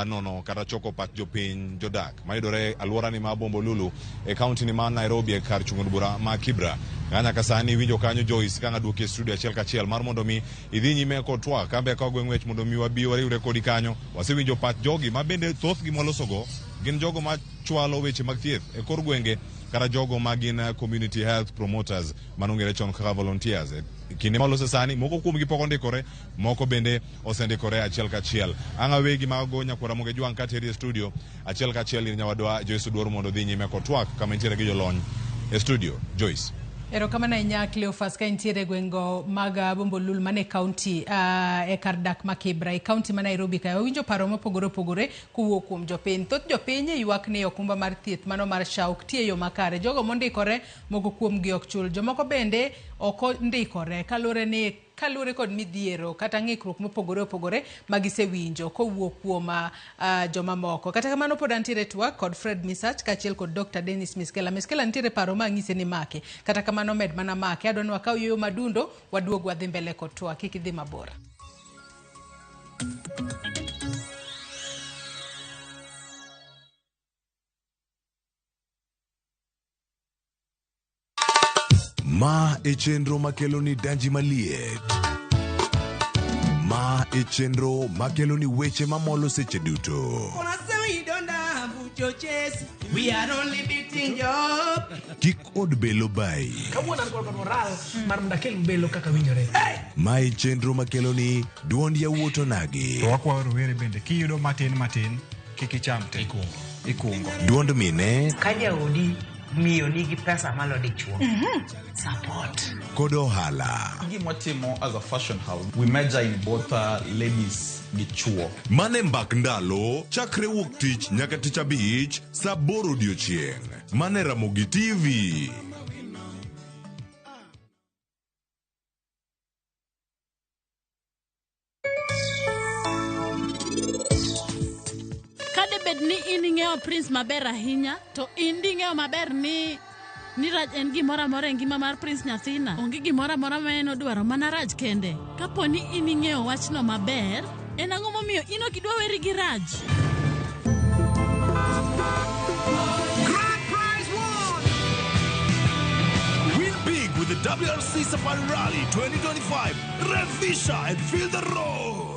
nono kata choko pat jopiny jodak mayudore alwora ni ma Bombolulu e county ni ma Nairobi e kar chung'o bura ma Kibra nganya kasani winjo kanyo Joyce kanga duoke studio achiel kachiel mar mondo mi idhi nyime kod twak kambe ka gweng'wech mondo mi wabi wariwre kodi kanyo wasewinjo pat jogi mabende thoth gi molosogo gin jogo ma chwalo weche mag thieth e kor gwenge kara jogo magin community health promoters manongere chon kaka volunteers kinde malose sani moko kuom gi pok ondikore moko bende osendikore achiel kachiel anga wegi mago Nyakura Mogejwang kateri studio achiel kachiel ni nyawadwa Joyce Duoro mondo dhi nyime kod twak kama intiere gi jolony e studio Joyce. Erokamana inya Cleophas ka intiere gwengo maga Bombolulu mane county e kardak makibra e county ma Nairobi ka winjo paro mopogore kuwuok kuom jopiny. Thoth jopiny ywak ni okumba mar thieth mano mar SHA ok tie yo makare. Jogo mondikore moko kuom gi ok chul. Jomoko bende ok ndikore kalure kod midhiero kata ng'ikruok mopogore magisewinjo kowuok kuom joma moko. Kata kamano pod antiere twak kod Fred Misach kachiel kod Dr. Dennis Miskela. Miskela ntiere paro mang'ise ni make. Kata kamano med mana make. Adwani wakaw yoyo madundo waduog wadhi mbele kod twak. Kik idhi mabor. Ma e chenro makeloni danji maliet. Ma e chenro makeloni weche mamolo seche duto. We are only beating job. Kik od belo bai. Kawuono an kod moral mar ndakel belo kaka winjore. Ma e chenro makeloni duond yawuoto nagi. To wakwayo rowere bende kiyudo matin kik icham te. Ikungo. Duond mine. Kaja odi miyo nigi pesa malo dichuo. Support. Kod ohala. Gimotimo as a fashion house, we measure in both ladies gi chuo. Mane mbak ndalo chakre wuok tich nyaka tich abich saa 8 odiochieng'. Mane Ramogi TV. Kade bed ni ining'eyo Prince maber ahinya, to inding'eyo maber ni Raj en gimora mora ngima mar Prince nyathina. Onge gimora mora ma en odwaro mana Raj kende. Kapo ni ining'eyo wachno maber, en ang'o momiyo in ok idwa weri gi Raj? Grand prize won! Win big with the WRC Safari Rally 2025. Revisha and feel the road.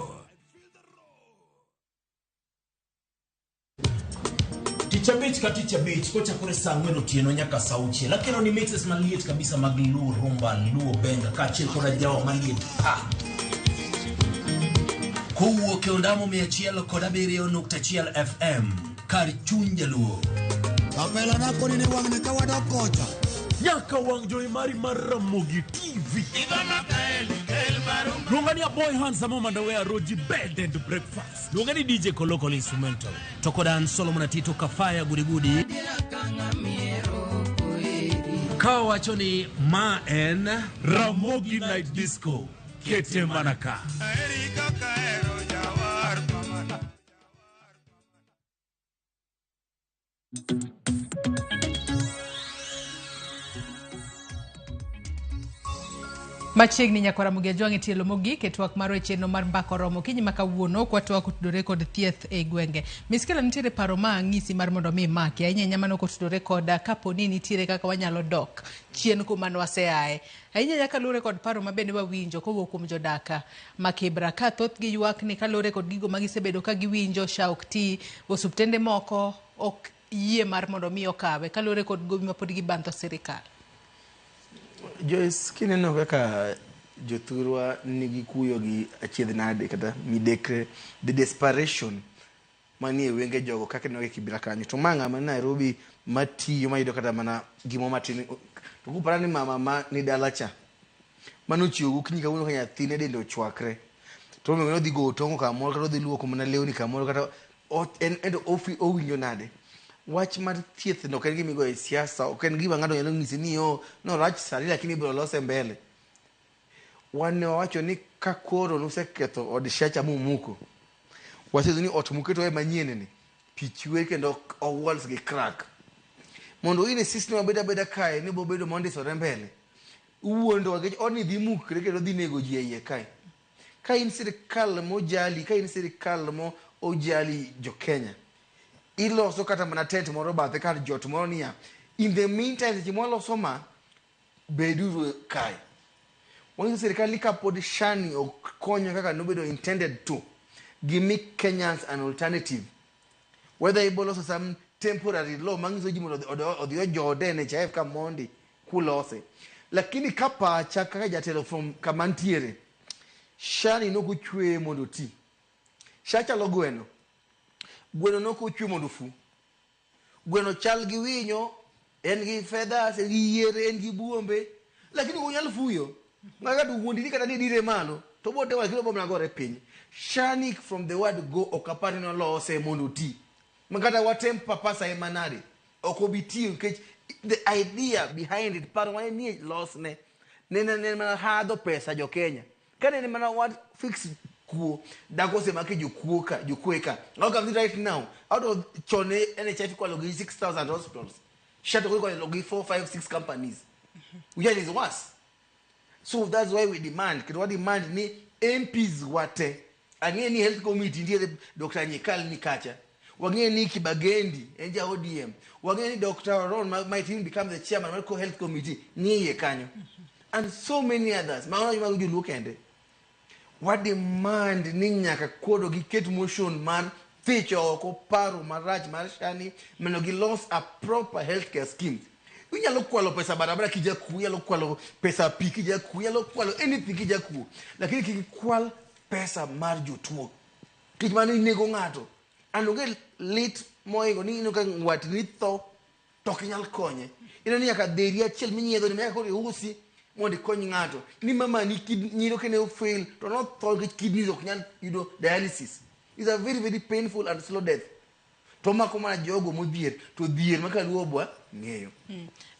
Teacher Beach kocha kure saa 4 otieno nyaka saa 6. Lakini ni mixes maliet kabisa mag Luo Rumba, Luo Benga kachiel kod jawo maliet. Kowuok e ondamo 107.1 FM kar chuny jaluo. Kapela nako ni wang'ne ka wadok kocha. Nyaka wang' jowi mari mar Ramogi TV. Luongani boy handsome Mandawea Roji bed and breakfast. Luongani DJ Kolokol instrumental. Tokodan Solomon Atito Kafaya Gudi. Kawa wacho ni ma en Ramogi Night Disco. Kete manaka. Machiegni nyakwara Mugia Jwang' tielo mogik e twak mar wecheno mar mbako romo kinyi makawuono kwa twak otudore kod thieth e gwenge. Miskela nitiere paro ma ng'isi mar mondo mi make ahinya mano kotudore kod kapo ni nitiere kaka wanyalo dok chien kuma waseaye. Ahinya nyaka lure kod paro mabende wawinjo kowuok kuom jodaka makibra ka thoth gi ywak ni kalure kod gigo magisebedo ka giwinjo SHA ok ti, osuptende moko ok yie mar mondo mi okawe kalure kod gowi ma pod gibantho sirikal. Joyce, kineno kaka jothurwa nigi kuyo gi achiedh nade kata midekre, the desperation manie wenge jogo kaka nege Kibra kanyo. To manga ma Nairobi matiyo mayudo kata mana gimo matin. To kupara ni mama ma ni dalacha. Mano chiwo gokinyi kawuono ka nyathine dende ochwakre. To meng'o dhi go tongo kamoro kata dhi luoko mana lewni kamoro kata en owinjo nade. Wach mar thieth no ken gimigo e siasa, ok en gima ng'ato nyalo ng'isi ni no rach sari lakini ibiro lose mbele. Wan wacho ni ka koro nuseketho od shacha mumuko. Wasezo ni ot muketo e manyien ni. Pichwe kendo walls gi crack. Mondo ine system abeda kae ni bobedo mondisore mbele. Uwondo wage oni dhi mukre kendo dhi nego ji eiye kae. Ka in sirikal mojali, ka in sirikal mo ojali jo Kenya. Iloso kata mana tent moro bathe kar jot moro niya. In the meantime, seche mwaloso ma bedu kai. Wangi serikali ka pod shani o konyo kaka nobedo intended to give me Kenyans an alternative. Whether iboloso some temporary law mangizo jimo odhiyo jode NHIF ka mondi kulose. Lakini kapa chaka jatelo from kamantiere. Shani no kuchwe mondo ti. Shacha lo gweno. Gweno no kuchwe mondo fu. Gweno chal gi winyo, en gi feathers, en gi yiere, en gi buombe, lakini unyal fuyo ngaga du wundi kata ni dire malo to bote wal kilo bomna gore piny shani from the word go okapari no lo se mondo ti makata watem papasa emanade okobiti nke the idea behind it par why ni loss ne mana hado pesa jo Kenya kane ni mana what fix kuo dako se make jo kueka okay right now out of chone NHF kwa logi 6,000 hospitals shut kwa logi 4 5 6 companies which is worse. So that's why we demand kile demand ni MPs wate angeni health committee ndiye Dr. Nyekal Nikacha wangeni Kibagendi enja ODM wangeni Dr. Ron might even become the chairman of the health committee niye kanyo and so many others maana yuma kuju lukende what demand ni nyaka kodo gi ket motion man feature ko paro maraj marshani menogi launch a proper healthcare scheme. Unyalo kwalo pesa barabara kija ku, yalo kwalo pesa pi kija ku, yalo kwalo anything kija ku. Lakini kikwal pesa marjo tuo. Kijimani nego ngato. Anoge lit moigo ni ino ka ngwati ni to kinyal konye. Ino ni yaka deria chel minyedo ni meka kori usi mondi konyi ngato. Ni mama ni nyiro kene fail to not thought kidneys of kinyal dialysis. It's a very very painful and slow death. Toma kuma jogo modhier to dhier makaluo bwa ng'eyo.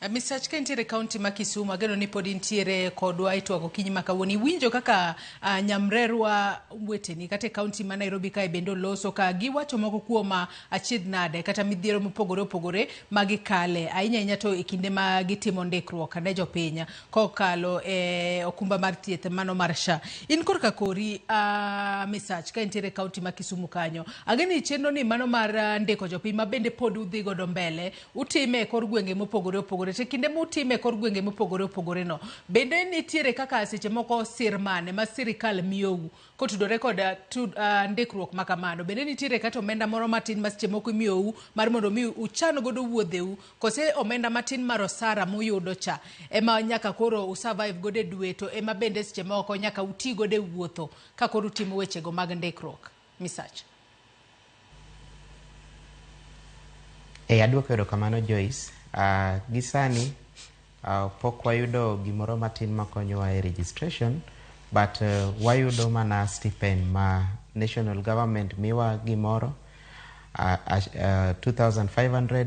Mr. Chkentiere County ma Kisumu ageno ni pod intiere kodwa itwago kinyi makawoni winjo kaka nyamrerwa weteni kata county ma Nairobi kae bendo loso ka giwacho moko kuoma achiedh nade kata midhiero mopogore opogore magikale ahinya to ikinde ma gitimo ndikruok ne jopiny kokalo okumba mar thieth mano mar SHA. In korka kori Mr. Chkentiere County ma Kisumu kanyo ageni chenro ni mano mar ndiko jopiny ma bende pod udhi godo mbele utime kor gwenge mopogore opogore kinde mutime kor gwenge mopogore opogore no bende nitiere kaka seche moko sirmane ma sirikal miyou kotudore kod ndikruok makamano bende nitiere kata omenda moro matin ma seche moko miyou mar mondo mi uchan godo wuodheu kose omenda matin mar osara muyudo cha ema nyaka koro usurvive gode dueto ema bende seche moko nyaka uti gode wuotho ka koro utimo wechego mag ndikruok misach. Aduoko erokamano Joyce. Gisani pok wayudo gimoro matin makonyowa e registration but wayudo mana stipend ma national government miwa gimoro 2,500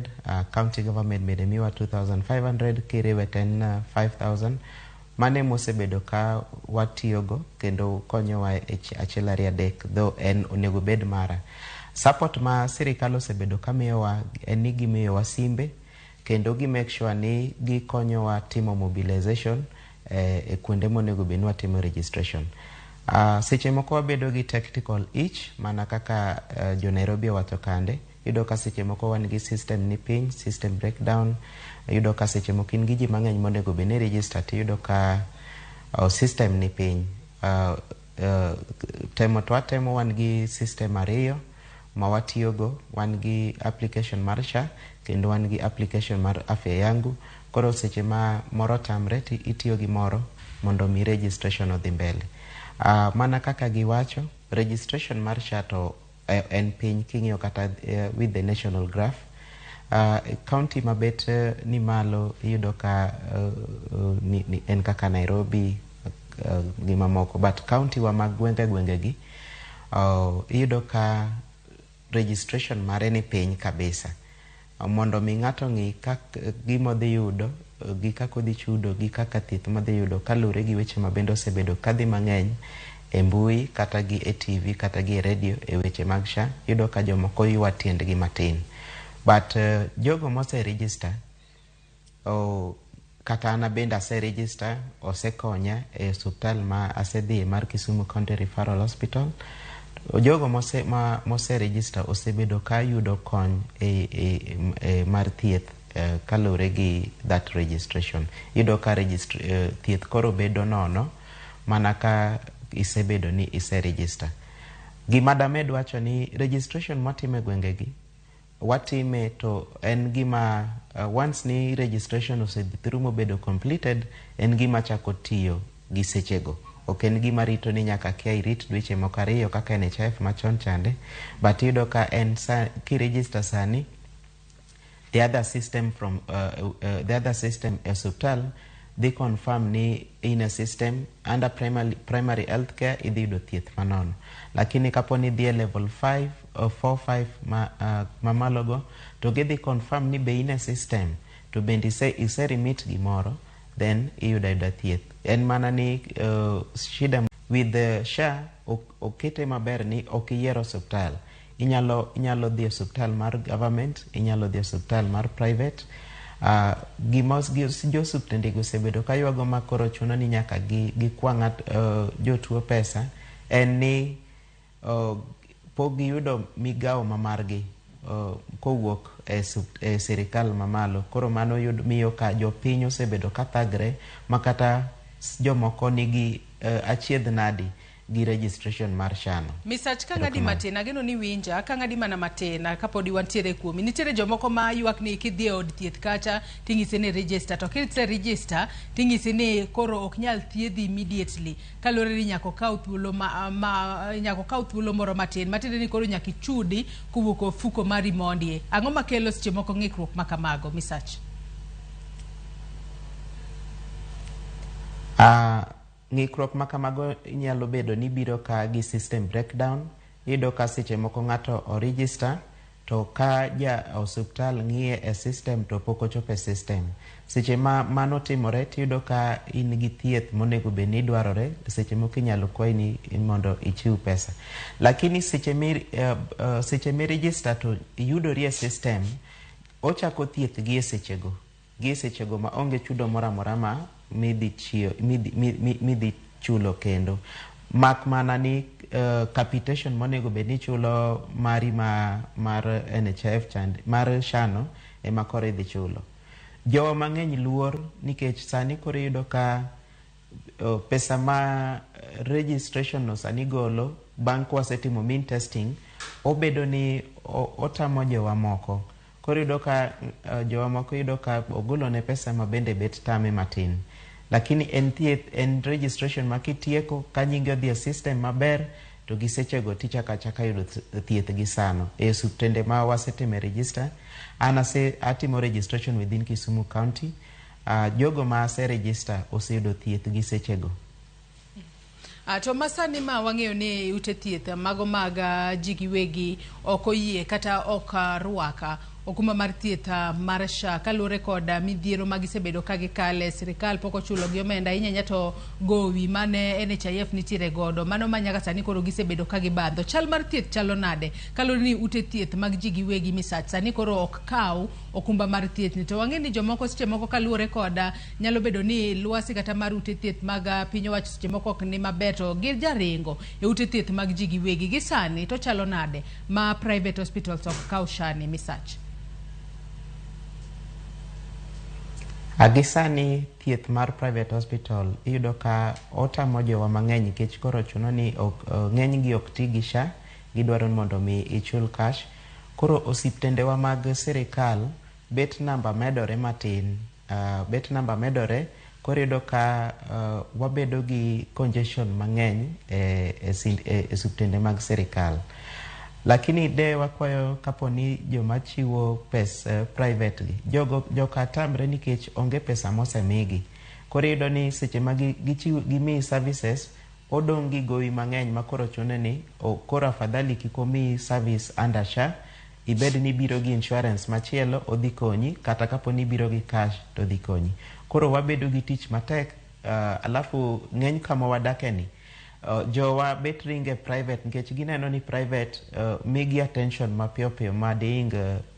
county government mede miwa 2,500 kiriwe 5,000 mane mosebedo ka watiyogo kendo konyowa e achiel ariyo adek though en onego bed mara. Support ma sirikal osebedo kamiyowa en ni gimiyowa simbe kendo gi make sure ni gikonyowa timo mobilization e kuonde monego bed ni watimo registration. Seche moko wabedo gi tactical itch mana kaka jo Nairobi wacho kande yudo ka seche moko wan gi system ni piny, system breakdown, yudo ka seche moko in gi ji mang'eny monego bed ni register yudo ka system ni piny. Temo wan gi system ariyo ma watiyogo, wan gi application mar SHA kendo wan gi application mar afya yangu koro seche ma moro tamre itiyo gi moro mondo mi registration odhi mbele. Mana kaka giwacho registration mar SHA to en piny king'iyo kata with the national graph county mabet ni malo iyudo ka en kaka Nairobi gima moko but county wa mag gwenge gi iyudo ka registration mare ni piny kabisa mondo mi ng'ato ng'i gima dhi yudo gi kaka dhi chudo gi kaka thieth ma dhi yudo kalure gi weche mabende osebedo kadhi mang'eny e mbui kata gi e TV kata gi e radio e weche mag SHA yudo ka jomoko ywa tiendgi matin but jogo mose register kata ana bende ase register osekonya e hospital ma asedhi mar Kisumu County Referral Hospital. Jogo mose register osebedo ka yudo kony mar thieth kalure gi that registration. Yudo ka thieth koro bedo nono mana ka isebedo ni ise register. Gima damed wacho ni registration matime gwengegi watime to en gima once ni registration osedhirumo bedo completed en gima chako tiyo gi sechego. Ok en gima rito ni nyaka kia irit dweche moko ariyo kaka NHIF machon chande but yudo ka en ki register sani the other system e hospital dhi confirm ni in a system under primary health care idhi yudo thieth manono. Lakini kapo ni dhie level 5 or 4-5 mamalogo to gidhi confirm ni be in a system to bendi ise remit gimoro then iyuda thieth. En mana ni shida with the SHA okete maber ni okiyiero hospital. Inyalo dhi hospital mar government, inyalo dhi hospital mar private. Gimos jo hospitende gosebedo kaywago makoro chuno ni nyaka gikwa jotuo pesa en ni pok giyudo migao mamargi kowuok e sirikal mamalo. Koro mano miyo ka jopiny osebedo kathagre makata jomoko nigi achiedh nadi gi registration mar shano. Misach ka ngadi matena geno ni winja ka ngadi mana matena kapodi wantiere kuomi nitiere jomoko ma ywak ni kidhi od thieth kacha ting'isi ni register to kise register ting'isi ni koro ok nyal thiedhi immediately kalore ni nyako kaw thuolo nyako kaw thuolo moro matin matinde ni koro nyaki chudi kuwuok ofuko mari mondie. Ang'o makelo seche moko ng'ikruok makamago Misach? Ng'ikruok makamago inyalo bedo ni biro ka gi system breakdown. Iyudo ka seche moko ng'ato o register to ka ja hospital ng'iye e system to pok ochopo e system. Seche mano timore tiyudo ka in gi thieth monego bed ni dwarore, seche moko inyalo kwayi ni mondo ichiw pesa. Lakini seche mi register to yudori e system, ochako thieth gi e sechego ma onge chudo moro amora ma midhi chulo kendo. Mak mana ni capitation monego bed ni chulo mari mar NHIF mar shano ema koro idhi chulo. Jowa mang'eny luor nikech sani koro iyudo ka pesa ma registration no sani golo bang' kwasetimo mean testing obedo ni otamo jowa moko. Koro iyudo ka jowa moko iyudo ka ogolo ne pesa ma bende bet tame matin. Lakini en registration ma kitieko ka nyingi odhi e system maber to gisechego tichaka yudo thieth gi sano. E osuptende ma wasetime register, atimo registration within Kisumu County. Jogo ma ase register oseyudo thieth gi sechego. To masani ma wang'eyo ni ute thieth mago mag ji giwegi ok oyie kata ok rwaka okuma mar thieth mar SHA kalure koda midhiero magisebedo ka gikale sirikal pok ochulo gi omenda inyanya to gowi mane NHIF nitiere godo mano manyaka sani koro gisebedo ka gibadho. Chal mar thieth chalo nade kalure ni ute thieth mag ji giwegi Misach sani koro ok kaw okumba mar thieth ni to wang'e ni jomoko seche moko kalure koda nyalo bedo ni lwasi kata mar ute thieth mag piny owacho seche moko ok ni maber to gir jaringo e ute thieth mag ji giwegi gi sani to chalo nade ma private hospitals ok kaw SHA ni Misach? Agisani thieth mar private hospital iyudo ka otamo jowa mang'eny nikech koro chuno ni ng'eny gi ok ti gi SHA, gidwaro mondo mi ichul cash. Koro osiptendewa mag sirikal bet namba medore matin, koro iyudo ka wabedo gi congestion mang'eny e osiptende mag sirikal. Lakini de wakwayo kapo ni joma chiwo pesa private joka tamre nikech onge pesa mosemigi. Koro iyudo ni seche ma gimiyi services odong' gi gowi mang'eny makoro chuno ni koro afadhali kik omiyi service under SHA, ibed ni biro gi insurance machielo odhi konyi kata kapo ni biro gi cash to odhi konyi. Koro wabedo gi tich matek, alafu ng'eny kama wadake ni jowa bet ringe private nikech gineno ni private migi attention mapiyo piyo mading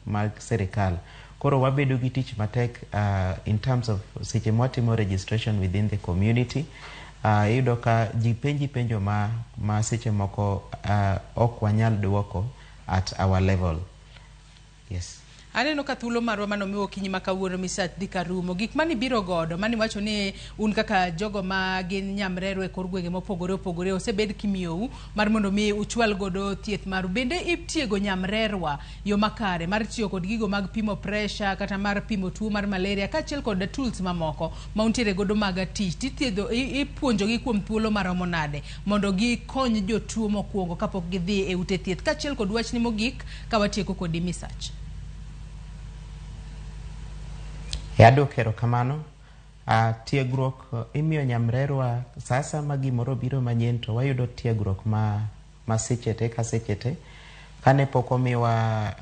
mag sirikal. Koro wabedo gi tich matek in terms of seche mwatimo registration within the community. Iyudo ka ji penjo ma seche moko ok wanyal duoko at our level. Yes. Aneno ka thuolo marwa mano miwo kinyi makawuono Misach dhi karumo. Gik mani biro godo mani wacho ni un kaka jogo ma gin nyamrero e kor gwenge mopogore opogore osebed kimiyou mar mondo mi uchwal godo thieth maru. Bende itiego nyamrerwa yo makare mar tiyo kod gigo mag pimo pressure kata mar pimo tuo mar malaria kaachiel kod tools mamoko ma untiere godo mag tich tithiedho ipuonjogi kuom thuolo maromo nade mondo gikony jotuo mokwongo kapok gidhi e ute thieth kaachiel kod wachni mogik ka watieko kodi Misach? Adok erokamano. Tiegruok imiyo nyamrerwa sasa ma gimoro biro manyien to wayudo tiegruok ma sechete ka sechete. Kane pok omiwa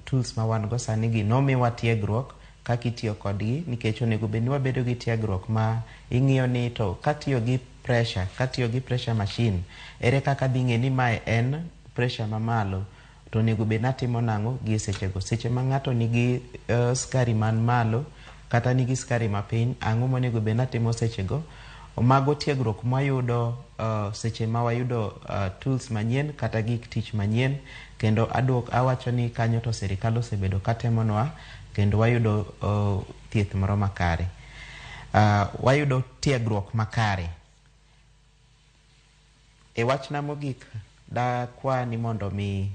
tools ma wan go sani gi, nomiwa tiegruok kaka itiyo kodgi, nikech onego bed ni wabedo gi tiegruok ma ing'iyo ni to katiyo gi pressure machine, ere kaka dhi ng'e ni mae en pressure mamalo, to onego bed natimo nang'o gi sechego. Seche ma ng'ato nigi skari man malo kata nigi skari mapiny, ang'o monego bed natimo sechego. Mago tiegruok mwayudo seche ma wayudo tools manyien kata gik tich manyien, kendo awacho ni kanyo to sirikal osebedo katemonwa kendo wayudo thieth moro makare. Wayudo tiegruok makare. E wachna mogik, dakwa ni mondo mi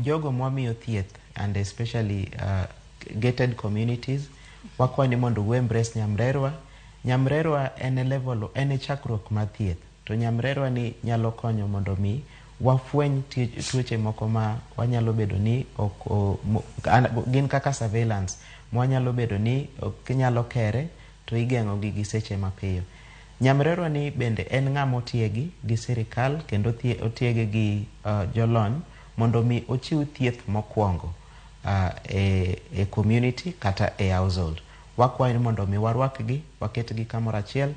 jogo mwamiyo thieth, and especially gated communities, wakwa ni mondo we embrace nyamrerwa. Nyamrerwa en chakruok mar thieth, to nyamrerwa ni nyalo konyo mondo mi wafweny tuoche moko ma wanyalo bedo ni gin kaka surveillance, mwanyalo bedo ni ok nyalo kere to igeng'o gi seche mapiyo. Nyamrerwa ni bende en ng'ama otiegi gi sirikal kendo otiege gi jolony mondo mi ochiw thieth mokwongo e community kata e household. Wakwayo ni mondo mi warwakgi, waketgi kamoro achiel,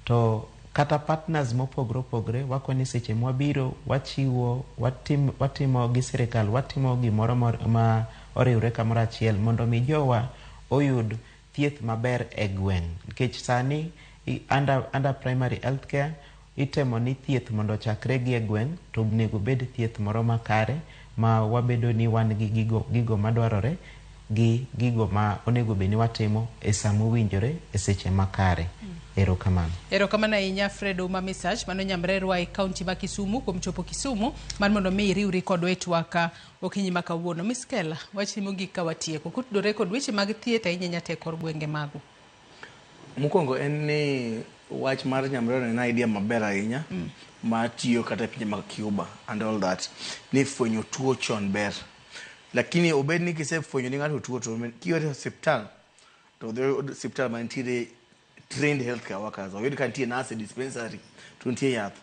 to kata partners mopogre opogre wakwa ni seche mwabiro wachiwo watimo gi sirikal, watimo gimoro ma oriwre kamoro achiel mondo mi jowa oyud thieth maber e gweng'. Nikech sani under primary health care itemo ni thieth mondo chakre gi e gweng', to onego bed thieth moro makare ma wabedo ni wan gi gigo madwarore gi gigo ma onego bed ni watimo e samo winjore e seche makare. Erokamano. Erokamano ahinya Fred Uma Message, mano nyamrerwa e kaunti ma Kisumu, kuom chopo Kisumu mar mondo mi iriwri kodwa e twak okinyi ma kawuono. Miss Kela, wach mogik ka watieko kutudore kod weche mag thieth ahinya te kor gwenge magu. Mokwongo en ni wach mar nyamrerwa en idea maber ahinya ma tiyo kata pinje mag Cuba and all that, ni fwenyo tuo chon ber. Lakini obed ni kisefwenyo ni ng'ato tuo to kiyote hospital, to hospital mantiere trained healthcare workers, oyudi ka nitie nurse dispensary, to nitie yath,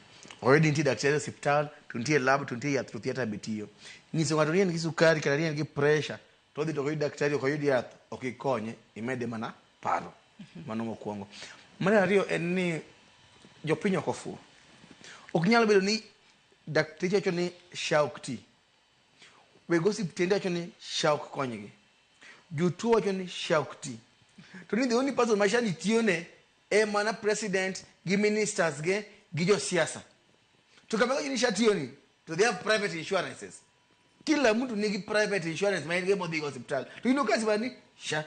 oyudi nitie daktari hospital, to nitie lab, to nitie yath, to theatre betiyo. Nyiso ng'ato ni en gi sukari kata ni en gi pressure, to odhi to oyudi daktari, ok oyudi yath, ok ikonye, imede mana paro. Mano mokwongo. Mar ariyo en ni jopiny ok ofuwo. Ok nyalo bedo ni daktari wacho ni SHA ok ti, weg osiptende wacho ni SHA ok konygi, jotuo wacho ni SHA ok ti, to ni the only person ma SHA nitiyone e mana president gi ministers gi josiasa. To kama ni SHA tiyoni, to they have private insurances. Kila mtu nigi private insurance ma en modhi hospital. To ino kasi bani SHA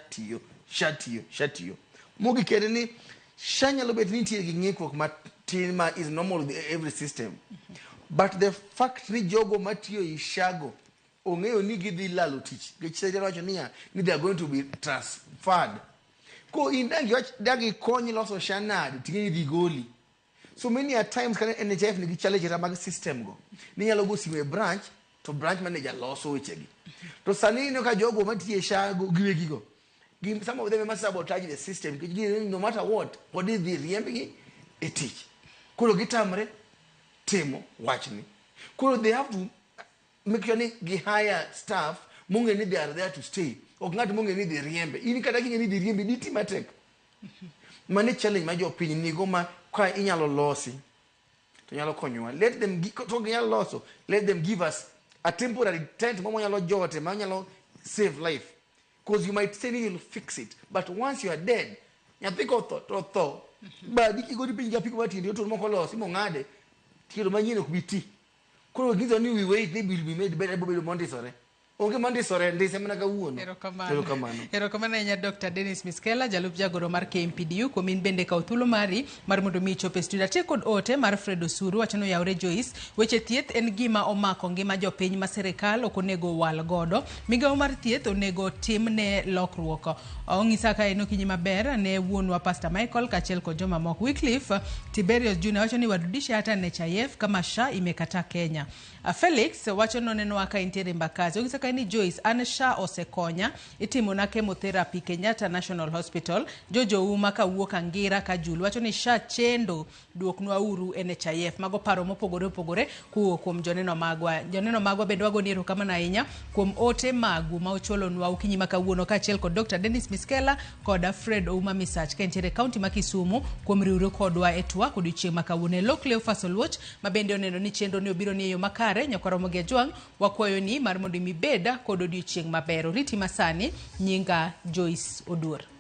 tiyo. Mogi kende ni SHA nyalo bet ni nitie gi ng'ikruok matin ma is normal with every system. But the fact ni jogo matiyo i SHA go ong'eyo ni gidhi lalo tich, gechitari wacho niya ni they are going to be transferred. Ko dagi konyi loso SHA nadi ting'eni dhi goli. So many a times kana NHIF nigi challenge mag system go, ni nyalo go simu e branch, to branch manager loso wechegi. To sani ino ka jogo matiye SHA go giwegi go, some of them must sabotage the system, no matter what is the riembgi e tich. Kuro gitamre temo wachni. Kuro they have to make sure ni gi hire staff munge ni they are there to stay. Ok ng'ato munge ni dhi riembe. In kata kinge ni dhi riembe diti matek. Mane challenge ma jopiny nigo ma ka inyalo losi to nyalo konyowa. Let them let them give us a temporary tent ma nyalo jote ma nyalo save life. Because you might say you'll fix it, but once you are dead, you think of thought. But if you go to pinja pick what you to moko loss, imo ngade. Tiro manyino kubiti. Kuro gizo ni we wait, maybe will be made better by Montessori. Onge Montessori ndi semana ka uono. Erokamano nya Dr. Dennis Miskela, jalup jagoro mar KMPDU, kuom in bende ka uthulo mari mar mondo mi chope studio te kod ote mar Fred Osuru wachano yaure Joyce. Weche thieth en gima omako ngima jopiny ma sirikal ok onego wal godo. Migawo mar thieth onego timne lokruok. Ong'isa ka en okinyi maber ne wuonwa Pastor Michael kachiel kod joma moko. Wycliffe Tiberius Junior wacho ni warudishe hata NHIF kama SHA imekata Kenya. Felix wacho no neno aka intere Mbakazi. Ong'isa ka ni Joyce an SHA osekonya itimo na chemotherapy Kenyatta National Hospital jojo uma ka wuok Angira ka Jul wacho ni SHA chendo duoknwa uru NHIF mago paro mopogore opogore kuom joneno magwa bende wago niero kama na ahinya kuom ote magu ma ocholonwa ukinyi makawuono ka achiel kod Dr. Dennis Miskela kod Fred Ouma Misach kentiere kaunti ma Kisumu kuom riwruok kodwa etwa kodiochieng' makawuono Lokle Fasolwatch mabende oneno ni chendo ni obiro ni yo makare nyakwaromo gi Jwang wakwayo ni mar mondo mi beda kod odiochieng' maber. Riti masani nyinga Joyce Oduor.